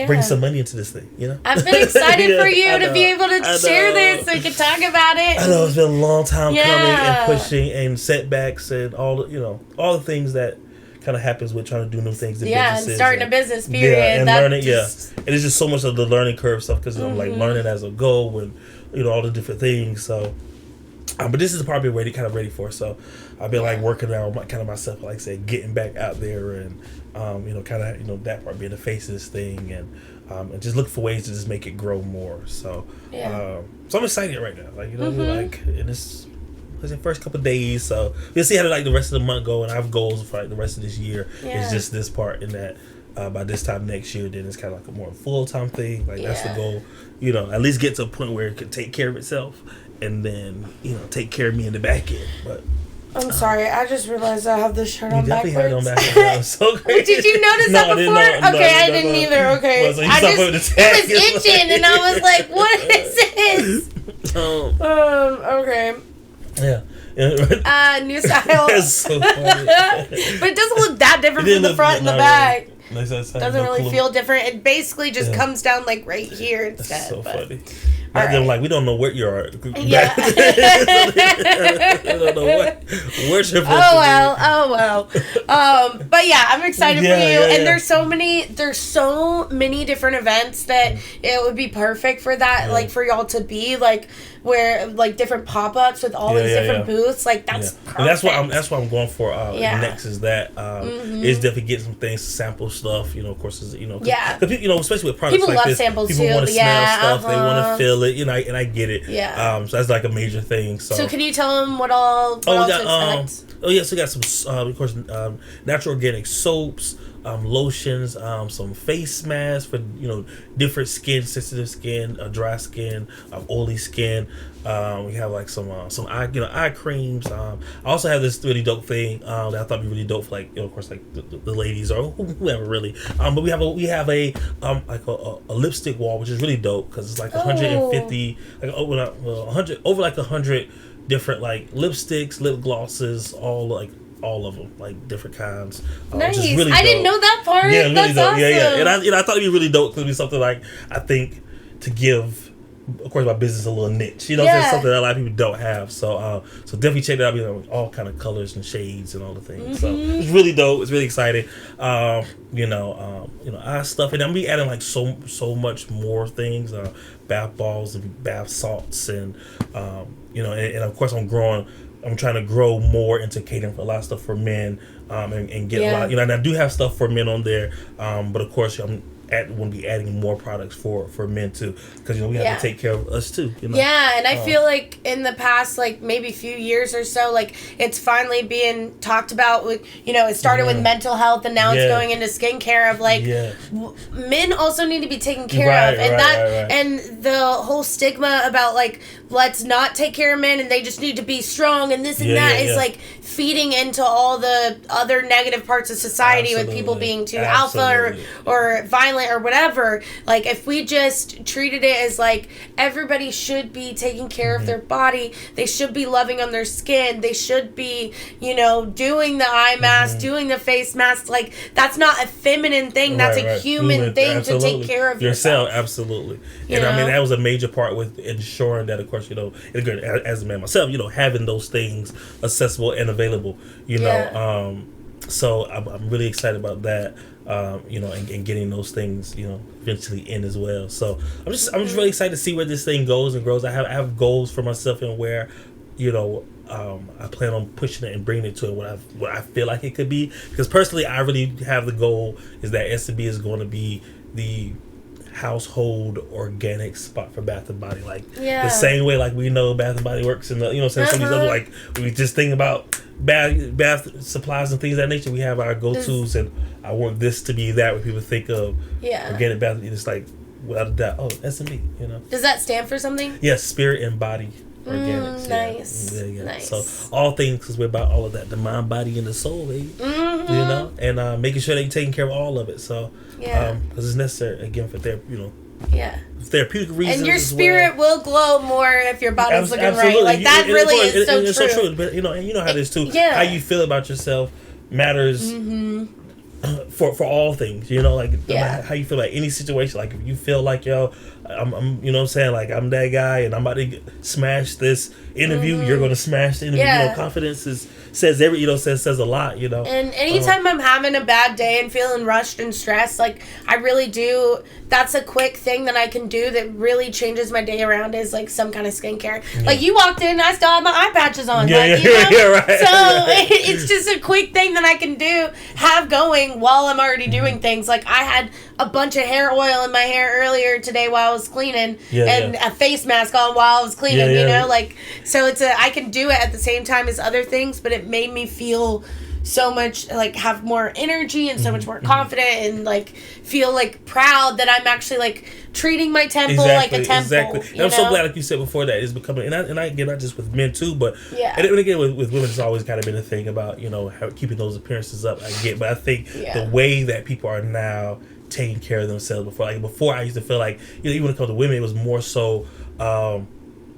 bring some money into this thing, I've been excited for you to be able to share this so we can talk about it. I know it's been a long time coming and pushing and setbacks and all the things that kind of happens with trying to do new things in businesses. And starting a business, period. And learning, and it's just so much of the learning curve stuff, because I'm like learning as I go and all the different things. So but this is the part I've been ready for. So I've been like working out kind of myself, like I said, getting back out there and that part being the face of this thing, and just look for ways to just make it grow more. So so I'm excited right now, like like in this first couple of days. So we'll see how the rest of the month go, and I have goals for like the rest of this year. It's just this part, and that by this time next year, then it's kind of like a more full-time thing. Like that's the goal, at least get to a point where it can take care of itself, and then take care of me in the back end. But I'm sorry, I just realized I have this shirt on backwards. You definitely had it on backwards. So crazy. Did you notice that before? I didn't either. Okay. Well, so it was itching, and I was like, what is this? Okay. Yeah. New style. That's so funny. But it doesn't look that different from the front and the back. doesn't really feel different. It basically just comes down like right here instead. That's so funny. All right. Like, we don't know what you are. Yeah. We don't know where's your Oh well. But yeah, I'm excited for you. And there's so many different events that it would be perfect for that, like for y'all to be like where like different pop-ups with all these different booths. Like that's perfect. And that's what I'm going for next is that is definitely getting some things, sample stuff, of course, cause people, especially with products people like love this, samples people too. want to smell stuff, they want to feel it, and I get it. Yeah. So that's like a major thing. So can you tell them what else to expect? So we got some, of course, natural organic soaps, lotions, some face masks for different skin, sensitive skin, dry skin, oily skin. We have like some eye creams. I also have this really dope thing that I thought would be really dope for of course like the ladies or whoever really. But we have a lipstick wall, which is really dope because it's like 150 over 100 different like lipsticks, lip glosses, all of them, like different kinds. Nice. Which is really I dope. didn't know that part. Yeah, really That's dope. awesome. Yeah. And I thought it'd be really dope because it'd be something like I think to give, of course, my business a little niche. That's something that a lot of people don't have. So definitely check that out. With all kind of colors and shades and all the things. So it's really dope. It's really exciting. Eye stuff, and I'm gonna be adding like so much more things. Bath balls and bath salts, and and of course I'm trying to grow more into catering for a lot of stuff for men, and get a lot. And I do have stuff for men on there, but of course I'm want to be adding more products for men too, because we have to take care of us too. Yeah, and I feel like in the past, like maybe few years or so, like it's finally being talked about. With it started with mental health, and now it's going into skincare. Of like men also need to be taken care of, and and the whole stigma about like let's not take care of men and they just need to be strong and this and that is like feeding into all the other negative parts of society with people being too alpha or violent or whatever. Like if we just treated it as like everybody should be taking care of their body, they should be loving on their skin, they should be doing the eye mask, doing the face mask. Like that's not a feminine thing, that's a human thing to take care of yourself. Absolutely. And I mean that was a major part with ensuring that, of course, as a man myself, having those things accessible and available, so I'm really excited about that, and getting those things, eventually in as well. So I'm just really excited to see where this thing goes and grows. I have goals for myself and where, I plan on pushing it and bringing it to what I feel like it could be. Because personally, I really have the goal is that S&B is going to be the household organic spot for Bath and Body, the same way like we know Bath and Body Works and some of these other, like we just think about bath supplies and things of that nature. We have our go-tos, and I want this to be that when people think of organic bath. It's like without a doubt, S&B. Does that stand for something? Yes, Spirit and Body Organics. Nice. So all things, because we're about all of that, the mind, body, and the soul, baby. And making sure they're taking care of all of it. So because it's necessary again for therapeutic reasons. And your spirit will glow more if your body's looking right. Like that really is so true. It's so true. But how it is too. How you feel about yourself matters. For all things, how you feel like any situation. Like if you feel like I'm what I'm saying, like I'm that guy and I'm about to smash this interview, you're gonna smash the interview. Confidence says a lot. And anytime I'm having a bad day and feeling rushed and stressed, like I really do. That's a quick thing that I can do that really changes my day around is like some kind of skincare. Like you walked in, I still have my eye patches on. Right. So it's just a quick thing that I can have going while I'm already doing things. Like I had a bunch of hair oil in my hair earlier today while I was cleaning, and a face mask on while I was cleaning. So I can do it at the same time as other things, but it made me feel so much like have more energy and so much more confident and like feel like proud that I'm actually like treating my temple like a temple. Exactly. And I'm so glad, like you said before, that it's becoming, and I again, not just with men too, but and again with women, it's always kind of been a thing about how keeping those appearances up. I get, but I think the way that people are now taking care of themselves before I used to feel like even when it comes to women, it was more so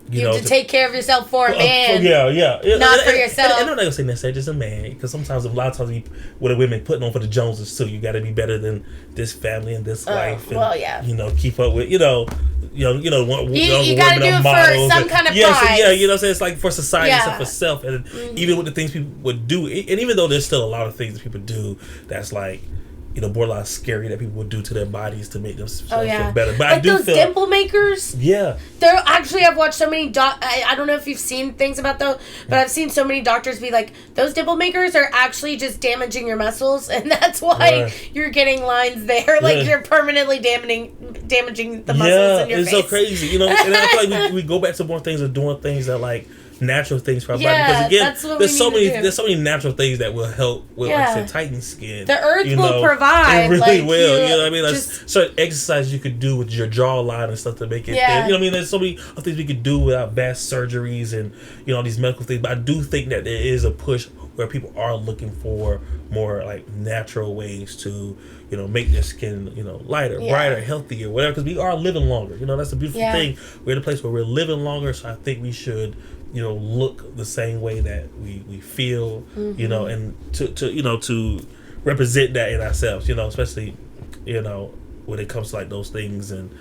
You have to take care of yourself for a man. Yeah. Not for yourself. And I'm not going to say necessarily just a man, because sometimes, a lot of times, with the women putting on for the Joneses too, you got to be better than this family and this life. And, keep up with, you got to do it for some kind of prize. So, you know what I'm saying? It's like for society and for self. And even with the things people would do, and even though there's still a lot of things that people do that's like, borderline scary that people would do to their bodies to make themselves feel better. But like I do those dimple makers. Yeah. They're actually, I've watched so many I don't know if you've seen things about those, but I've seen so many doctors be like, those dimple makers are actually just damaging your muscles, and that's why you're getting lines there. Like you're permanently damaging the muscles in your face. It's so crazy, and I feel like we go back to more things of doing things that like natural things for our body, because again, there's so many natural things that will help with like I said, tighten skin. The earth will provide. It really will. You know what I mean? Like certain exercises you could do with your jawline and stuff to make it thin. You know what I mean? There's so many things we could do without vast surgeries and these medical things. But I do think that there is a push where people are looking for more like natural ways to make their skin lighter, brighter, healthier, whatever. Because we are living longer. That's a beautiful thing. We're in a place where we're living longer, so I think we should look the same way that we feel, and to represent that in ourselves, especially, when it comes to like those things, and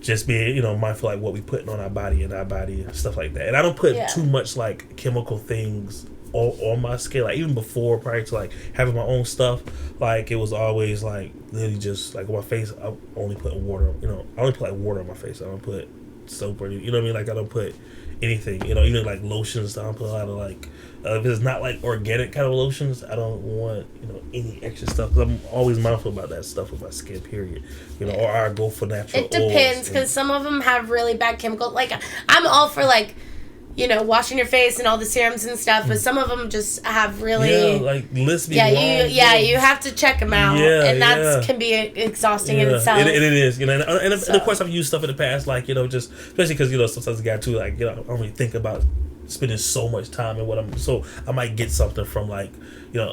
just being, mindful like what we putting on our body and stuff like that. And I don't put too much like chemical things on my skin. Like even before, prior to like having my own stuff, like it was always like literally just like on my face, I only put water, I only put like water on my face. I don't put soap or anything, what I mean? Like I don't put anything, even like lotions. I don't put a lot of like if it's not like organic kind of lotions, I don't want any extra stuff, because I'm always mindful about that stuff with my skin, period. Or I go for natural. It depends, because some of them have really bad chemicals. Like I'm all for like washing your face and all the serums and stuff, but some of them just have really like lists be long. You have to check them out, and that can be exhausting in itself. It is, and of course I've used stuff in the past, like just especially because sometimes the guy too, like I don't really think about spending so much time in what I might get something from like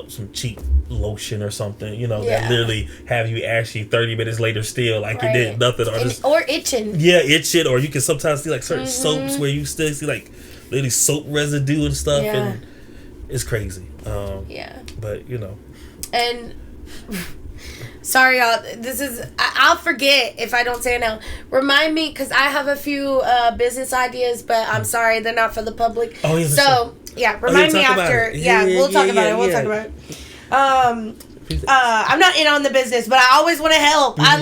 some cheap lotion or something that literally have you actually 30 minutes later still like you did nothing, or itching. Itching, or you can sometimes see like certain soaps where you still see like literally soap residue and stuff, and it's crazy. But and sorry y'all, I'll forget if I don't say it now. Remind me, because I have a few business ideas, but I'm sorry, they're not for the public. Remind me after. We'll talk about it. We'll talk about it. I'm not in on the business, but I always want to help. I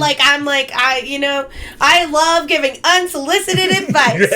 love giving unsolicited advice.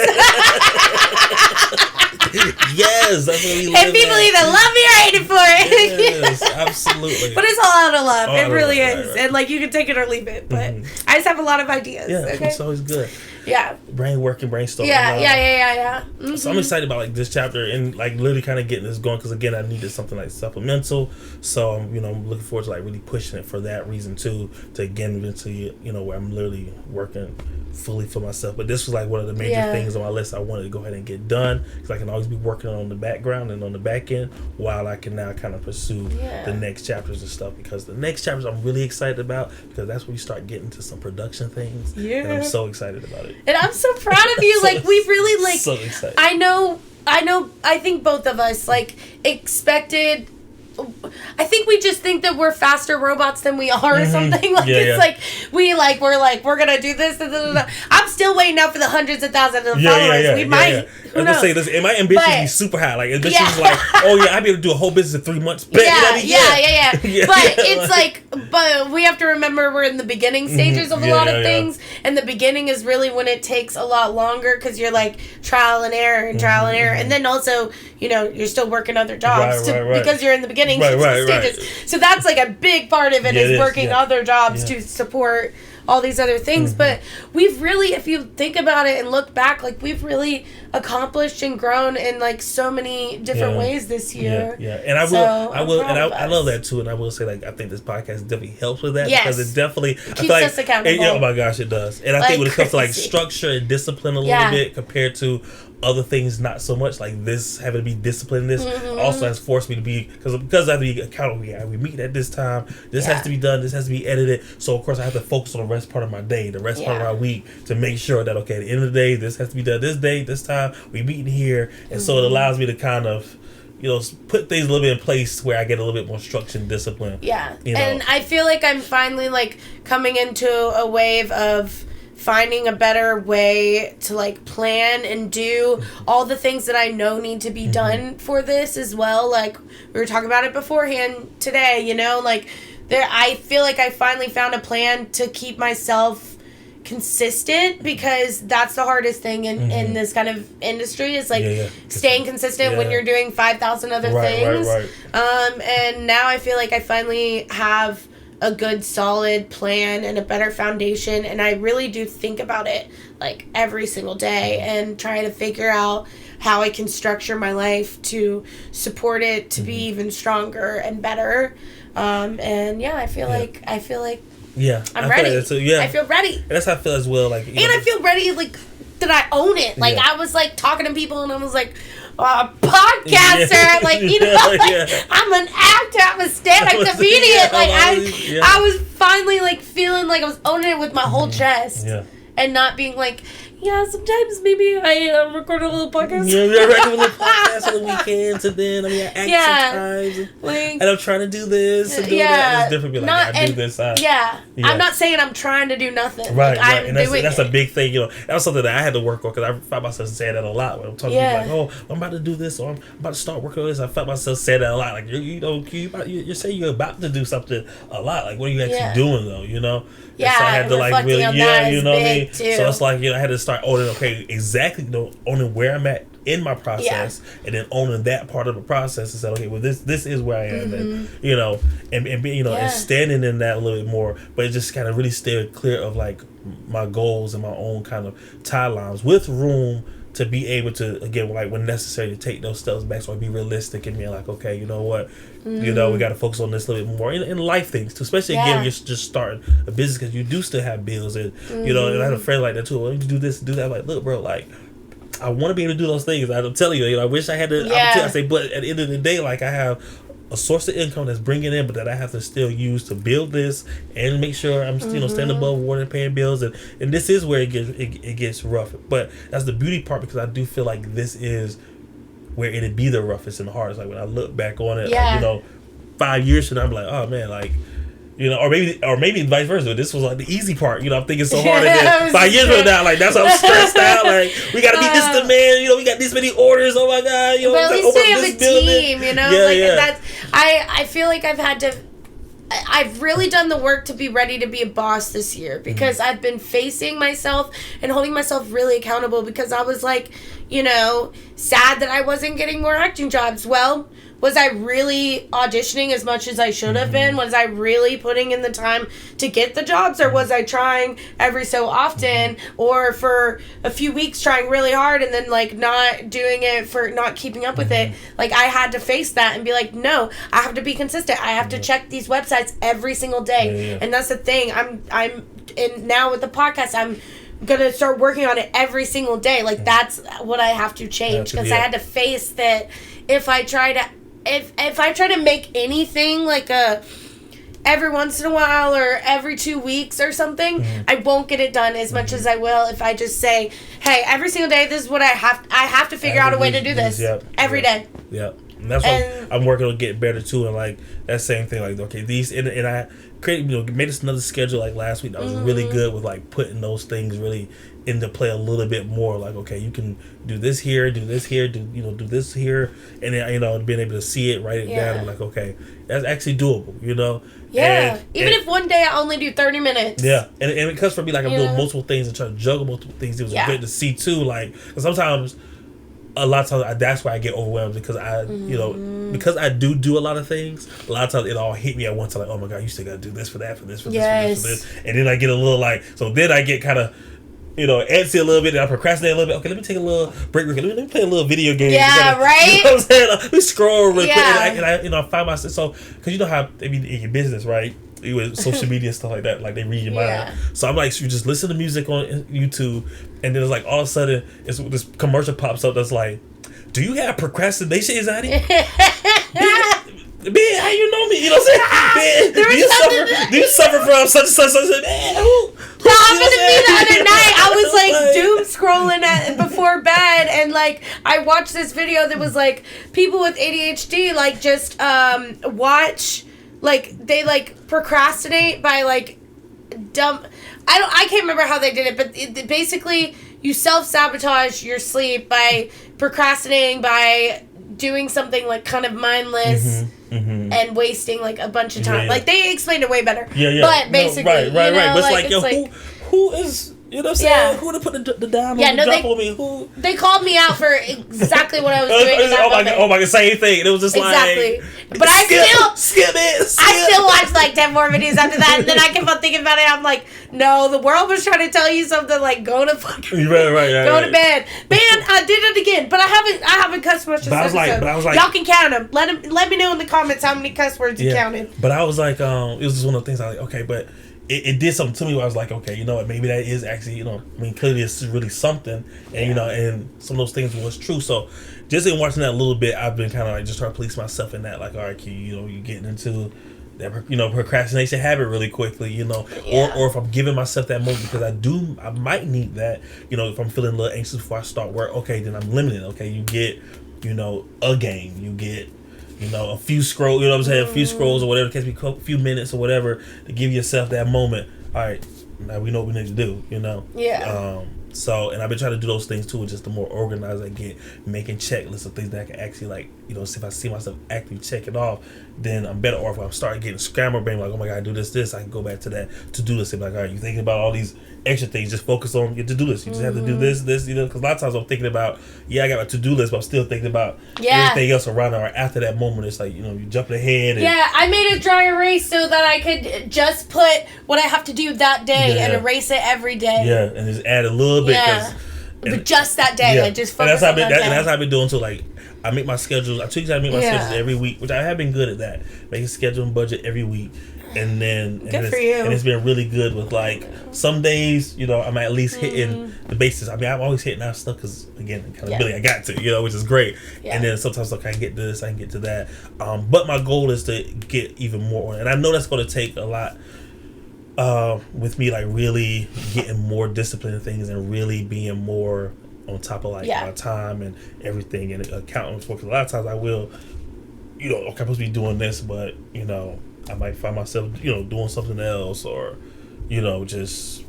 Yes, that's what we live. And people either love me or hate it for it. Yes, absolutely. But it's all out of love. It really is. Right. And like you can take it or leave it. But I just have a lot of ideas. Yeah, it's always good. Yeah. Brain working, brainstorming. Yeah. Mm-hmm. So I'm excited about like this chapter and like literally kind of getting this going, because again I needed something like supplemental. So I'm looking forward to like really pushing it for that reason too. To again eventually where I'm literally working fully for myself. But this was like one of the major things on my list I wanted to go ahead and get done, because I can always be working on the background and on the back end while I can now kind of pursue the next chapters and stuff, because the next chapters I'm really excited about, because that's when we start getting to some production things. And I'm so excited about it. And I'm so proud of you. Like we've really like so excited. I know I think both of us like expected. I think we just think that we're faster robots than we are or something. Like like we're gonna do this. I'm still waiting out for the hundreds of thousands of followers. We might. I was gonna say this. And my ambition is super high. Like ambition is like, I'd be able to do a whole business in 3 months. But it's like, but we have to remember we're in the beginning stages of a lot of things, and the beginning is really when it takes a lot longer, because you're like trial and error, and then also you're still working other jobs because you're in the beginning stages. So that's like a big part of it is working other jobs to support all these other things. But we've really, if you think about it and look back, like we've really accomplished and grown in like so many different ways this year. And I love that too. And I will say, like, I think this podcast definitely helps with that, because it definitely keeps us accountable. Oh my gosh, it does. And I think when it comes to like structure and discipline a little bit compared to other things not so much, like this having to be disciplined in this also has forced me to be, because I have to be accountable. Yeah, we meet at this time, this has to be done, this has to be edited, so of course I have to focus on the rest part of my day, the rest part of my week, to make sure that, okay, at the end of the day, this has to be done this day, this time, we meet in here, and so it allows me to kind of, you know, put things a little bit in place where I get a little bit more structure and discipline. Yeah, you know? And I feel like I'm finally, like, coming into a wave of finding a better way to, like, plan and do all the things that I know need to be done for this as well. Like, we were talking about it beforehand today, you know, like, I feel like I finally found a plan to keep myself consistent, because that's the hardest thing in this kind of industry is like staying consistent when you're doing 5,000 other things. And now I feel like I finally have a good solid plan and a better foundation, and I really do think about it like every single day and try to figure out how I can structure my life to support it to be even stronger and better. And yeah, I feel like I'm ready. I feel ready. And that's how I feel as well. Like, I feel ready, like, that I own it. Like, I was, like, talking to people, and I was like, a podcaster. Like, you know, I'm an actor. I'm a stand-up comedian. Like, I was finally, like, feeling like I was owning it with my whole chest. And not being like, sometimes maybe I record a little podcast. Record a little podcast on the weekends, and then I act sometimes. And I'm trying to do this and do that. It's different. Be like, I do this. I'm not saying I'm trying to do nothing. Right. And that's a big thing. You know, that was something that I had to work on, because I found myself saying that a lot when I'm talking to people like, I'm about to do this, or I'm about to start working on this. I felt myself saying that a lot. Like, you're saying you're about to do something a lot. Like, what are you actually doing though? You know. Yeah, so I had to like really, you know what I mean. Too. So it's like, you know, I had to start owning, exactly, you know, owning where I'm at in my process, and then owning that part of the process, and said, okay, well, this is where I am, and you know, and being, you know, and standing in that a little bit more, but it just kind of really stayed clear of like my goals and my own kind of timelines, with room to be able to, again, like when necessary, to take those steps back, so I be realistic and be like, okay, you know what, you know, we got to focus on this a little bit more in life things too, especially again when you're just starting a business, because you do still have bills, and you know, and I had a friend like that too. Well, you do this, do that. I'm like, look, bro, like, I want to be able to do those things. I'm telling you, I wish I had the opportunity. I say, but at the end of the day, like, I have a source of income that's bringing in, but that I have to still use to build this and make sure I'm you know, standing above water and paying bills, and this is where it gets rough. But that's the beauty part, because I do feel like this is where it'd be the roughest and the hardest. Like, when I look back on it, like, you know, 5 years from now, I'm like, oh man, like, you know, or maybe vice versa. This was like the easy part. You know, I'm thinking so hard, and then 5 years from now, like, that's how I'm stressed out. Like, we gotta meet this demand. You know, we got this many orders. Oh my god, you know, but at least we have a team. You know, that's. I feel like I've really done the work to be ready to be a boss this year, because I've been facing myself and holding myself really accountable, because I was like, you know, sad that I wasn't getting more acting jobs. Well, was I really auditioning as much as I should have been? Was I really putting in the time to get the jobs? Or was I trying every so often, or for a few weeks trying really hard and then, like, not doing it, for not keeping up with it? Like, I had to face that and be like, no, I have to be consistent. I have to check these websites every single day. And that's the thing. And now with the podcast, I'm gonna start working on it every single day. Like, that's what I have to change, because I had to face that if I try to make anything like every once in a while or every 2 weeks or something, I won't get it done as much as I will if I just say, hey, every single day, this is what I have to figure out a way to do this every day. And that's what I'm working on getting better too. And like that same thing, like, okay, these, and I created, you know, made us another schedule like last week that was really good with like putting those things really into play a little bit more. Like, okay, you can do this here, do this here, do this here, and then, you know, being able to see it, write it down, and like, okay, that's actually doable, you know. Even if one day I only do 30 minutes. And because for me, like, I'm doing multiple things and trying to juggle multiple things, it was good to see too. Like, 'cause sometimes, a lot of times, that's why I get overwhelmed, because I, you know, because I do a lot of things. A lot of times it all hit me at once. Like, oh my god, you still got to do this for that, for this, for this, for this, and then I get a little like, so then I get kind of, you know, antsy a little bit, and I procrastinate a little bit. Okay, let me take a little break. Let me play a little video game. Right? You know what I'm saying? Let me scroll real quick, and I, you know, I find myself, so, because you know how, I mean, in your business, right? with social media and stuff like that. Like they read your mind. So I'm like, you just listen to music on YouTube, and then it's like all of a sudden, this commercial pops up that's like, do you have procrastination anxiety? Man, how you know me? You know what I'm saying? Man, do you suffer from such and such? Man, who? That happened to me the other night. I was like doom scrolling before bed, and like I watched this video that was like people with ADHD like just watch, like they like procrastinate by like I can't remember how they did it, but basically you self-sabotage your sleep by procrastinating, by doing something like kind of mindless and wasting like a bunch of time. Like they explained it way better. But basically, right. But it's like, yo, like, who is, you know what I'm saying? Who to put the dime on the drop on me? Who? They called me out for exactly what I was doing. Oh my god, same thing. It was just exactly. Like, but skip it. I still watched like 10 more videos after that, and then I kept on thinking about it. I'm like, no, the world was trying to tell you something. Like, go to fucking go to bed. Man, I did it again, but I haven't cussed much this episode. But I was like, y'all can count them. Let me know in the comments how many cuss words you counted. But I was like, it was just one of the things I was like, okay, but it did something to me where I was like, okay, you know what, maybe that is actually, you know, I mean, clearly it's really something, and you know, and some of those things was true. So just in watching that a little bit, I've been kind of like just trying to police myself in that, like, all right, Q, you know, you're getting into that, you know, procrastination habit really quickly, you know, or if I'm giving myself that moment because I might need that, you know, if I'm feeling a little anxious before I start work, okay, then I'm limited. Okay, you get, you know, a game, you get, you know, a few scrolls, you know what I'm saying, a few scrolls or whatever, it can be a few minutes or whatever to give yourself that moment. All right, now we know what we need to do, you know. So, and I've been trying to do those things too, just the more organized I get, making checklists of things that I can actually, like, you know, if I see myself actually check it off, then I'm better. Or if I'm starting getting scrambled brain, like, oh my god, I do this, I can go back to that to-do list and be like, all right, you're thinking about all these extra things, just focus on your to-do list. You just have to do this, you know, because a lot of times I'm thinking about, I got my to-do list, but I'm still thinking about everything else around it. Or after that moment, it's like, you know, you jump ahead. And, I made a dry erase so that I could just put what I have to do that day and erase it every day. Yeah, and just add a little bit. But just that day, I just focus on that day. And that's how I've been doing too. Like, I make my schedules. I try to make my schedules every week, which I have been good at that. Making schedule and budget every week. And then good for you. And it's been really good with, like, some days, you know, I'm at least hitting the bases. I mean, I'm always hitting that stuff because, again, accountability, I got to, you know, which is great. And then sometimes, like, I can get to this, I can get to that. But my goal is to get even more. And I know that's going to take a lot with me, like, really getting more disciplined in things and really being more on top of, like, my time and everything and accounting for. Because a lot of times I will, you know, okay, I'm supposed to be doing this, but, you know, I might find myself, you know, doing something else, or, you know, just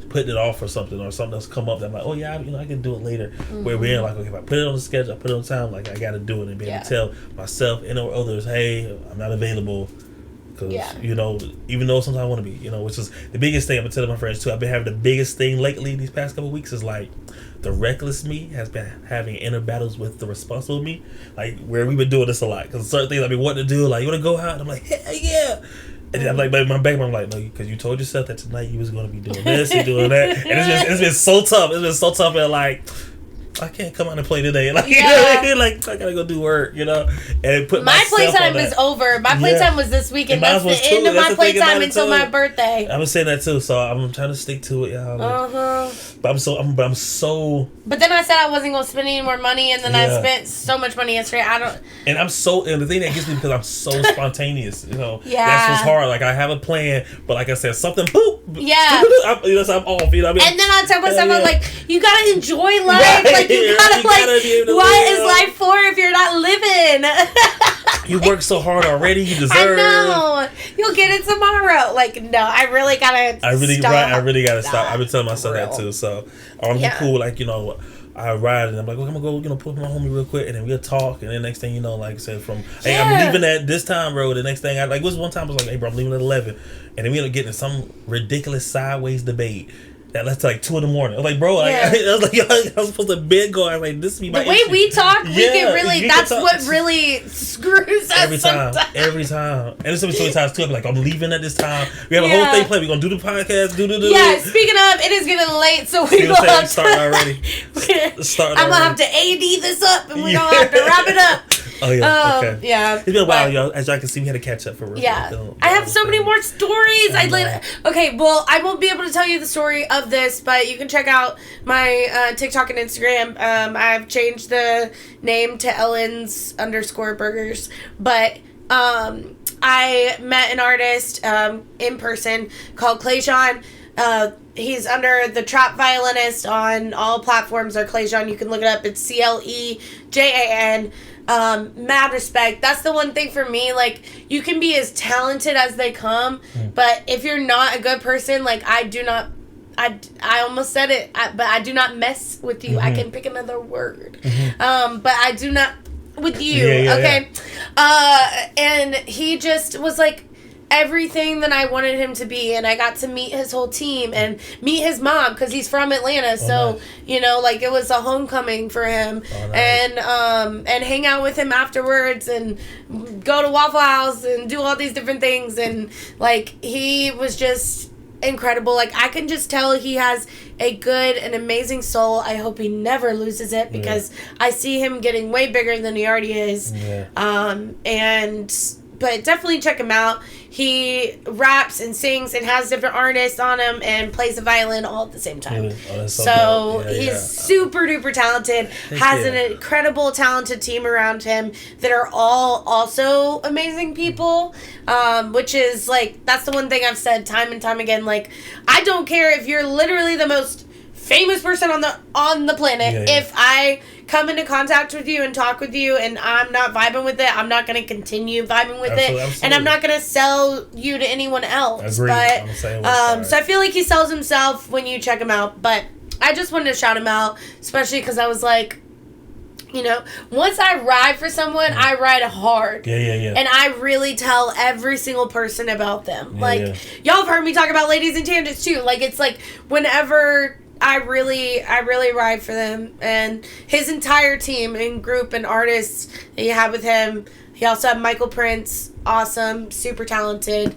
putting it off or something else come up that I'm like, oh yeah, you know, I can do it later. Where we're like, okay, if I put it on the schedule, I put it on time, like, I got to do it and be able to tell myself and or others, hey, I'm not available. Because, you know, even though sometimes I want to be, you know, which is the biggest thing I've been telling my friends too. I've been having the biggest thing lately these past couple of weeks is like the reckless me has been having inner battles with the responsible me. Like, where we've been doing this a lot. Because certain things I've been wanting to do, like, you want to go out? And I'm like, hell yeah. And then I'm like, but in my back, I'm like, no, because you told yourself that tonight you was going to be doing this and doing that. And it's been so tough. It's been so tough. And like, I can't come out and play today. Like, you know what I mean? Like, I gotta go do work, you know? And put my playtime is over. My playtime was this weekend. And that's the end of my playtime until my birthday. I was saying that too, so I'm trying to stick to it, y'all. Like, but I'm so. But then I said I wasn't gonna spend any more money, and then I spent so much money yesterday. And the thing that gets me because I'm so spontaneous, you know. That's what's hard. Like, I have a plan, but like I said, something boop. You know, so I'm off. You know what I mean? And then I tell myself, I'm like, you gotta enjoy life. Right. Like, you gotta what is life for if you're not living? You work so hard already. You deserve. I know. You'll get it tomorrow. Like, no, I really gotta. I really gotta stop. I've been telling myself that too. So I'm cool. Like, you know, I ride and I'm like, okay, I'm gonna go, you know, pull up my homie real quick, and then we'll talk. And then next thing you know, like I said, hey, I'm leaving at this time, bro. The next thing was one time I was like, hey, bro, I'm leaving at 11, and then we ended up getting in some ridiculous sideways debate. That left to like 2 a.m. I was like, bro, I was like, yo, I was supposed to bed go. I was like, this be my the way issue. We talk, we can really. That's what really screws us every time. And there's so many times too. I'm like, I'm leaving at this time. We have a whole thing planned. We're gonna do the podcast. Do. Yeah. Speaking of, it is getting late, so we gonna have to start already. I'm gonna have to AD this up, and we're gonna have to wrap it up. Oh yeah, okay. Yeah. It's been a while, y'all. As y'all can see, we had to catch up for real. Yeah. I have so many more stories. Okay, well, I won't be able to tell you the story of this, but you can check out my TikTok and Instagram. I've changed the name to Ellen's_burgers, but I met an artist in person called Clayjon. He's under the Trap Violinist on all platforms, or Clayjon. You can look it up. It's CLEJAN. Mad respect. That's the one thing for me. Like, you can be as talented as they come, but if you're not a good person, like, I almost said it, but I do not mess with you. I can pick another word. But I do not with you. Okay. Yeah. And he just was like everything that I wanted him to be, and I got to meet his whole team and meet his mom because he's from Atlanta. So nice. You know, like, it was a homecoming for him. Nice. And hang out with him afterwards and go to Waffle House and do all these different things, and like, he was just incredible. Like, I can just tell he has a good and amazing soul. I hope he never loses it, because I see him getting way bigger than he already is. But definitely check him out. He raps and sings and has different artists on him and plays the violin all at the same time. So he's super duper talented. Has an incredible talented team around him that are all also amazing people. Which is like, that's the one thing I've said time and time again. Like, I don't care if you're literally the most famous person on the planet. If I come into contact with you and talk with you and I'm not vibing with it, I'm not going to continue vibing with it. Absolutely. And I'm not going to sell you to anyone else. Agreed. But so I feel like he sells himself when you check him out. But I just wanted to shout him out, especially because I was like, you know, once I ride for someone, I ride hard. And I really tell every single person about them. Y'all have heard me talk about Ladies and Tangents too. Like, it's like, whenever I really ride for them, and his entire team and group and artists that you have with him. He also had Michael Prince, awesome, super talented,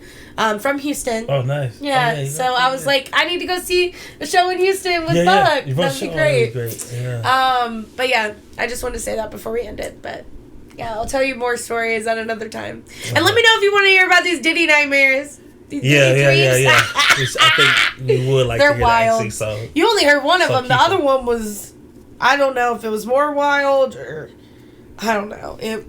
from Houston. Oh, nice. Yeah, so I was like, I need to go see a show in Houston with Buck. That'd be great. But yeah, I just wanted to say that before we end it. But yeah, I'll tell you more stories at another time. And let me know if you want to hear about these Diddy nightmares. I think you would like to hear wild. Actually, so you only heard one of them. The other one was, I don't know if it was more wild, or I don't know. It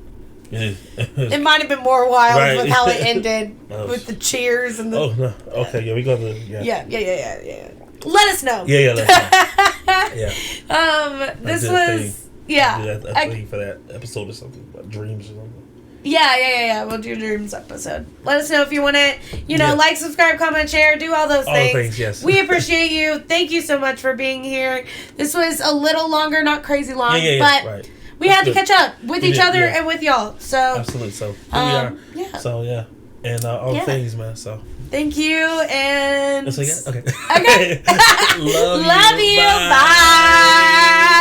might have been more wild with how it ended with the cheers and the. Oh no! Okay, we got the yeah. Let us know. Let us know. This was I think for that episode or something about dreams or something. Yeah. We'll do dreams episode. Let us know if you want to, like, subscribe, comment, share, do all those things. All things, yes. We appreciate you. Thank you so much for being here. This was a little longer, not crazy long, but we had to catch up with each other and with y'all. So absolutely. So here we are. Yeah. So and all things, man. So thank you, and that's what I got. Okay. Love you. Bye.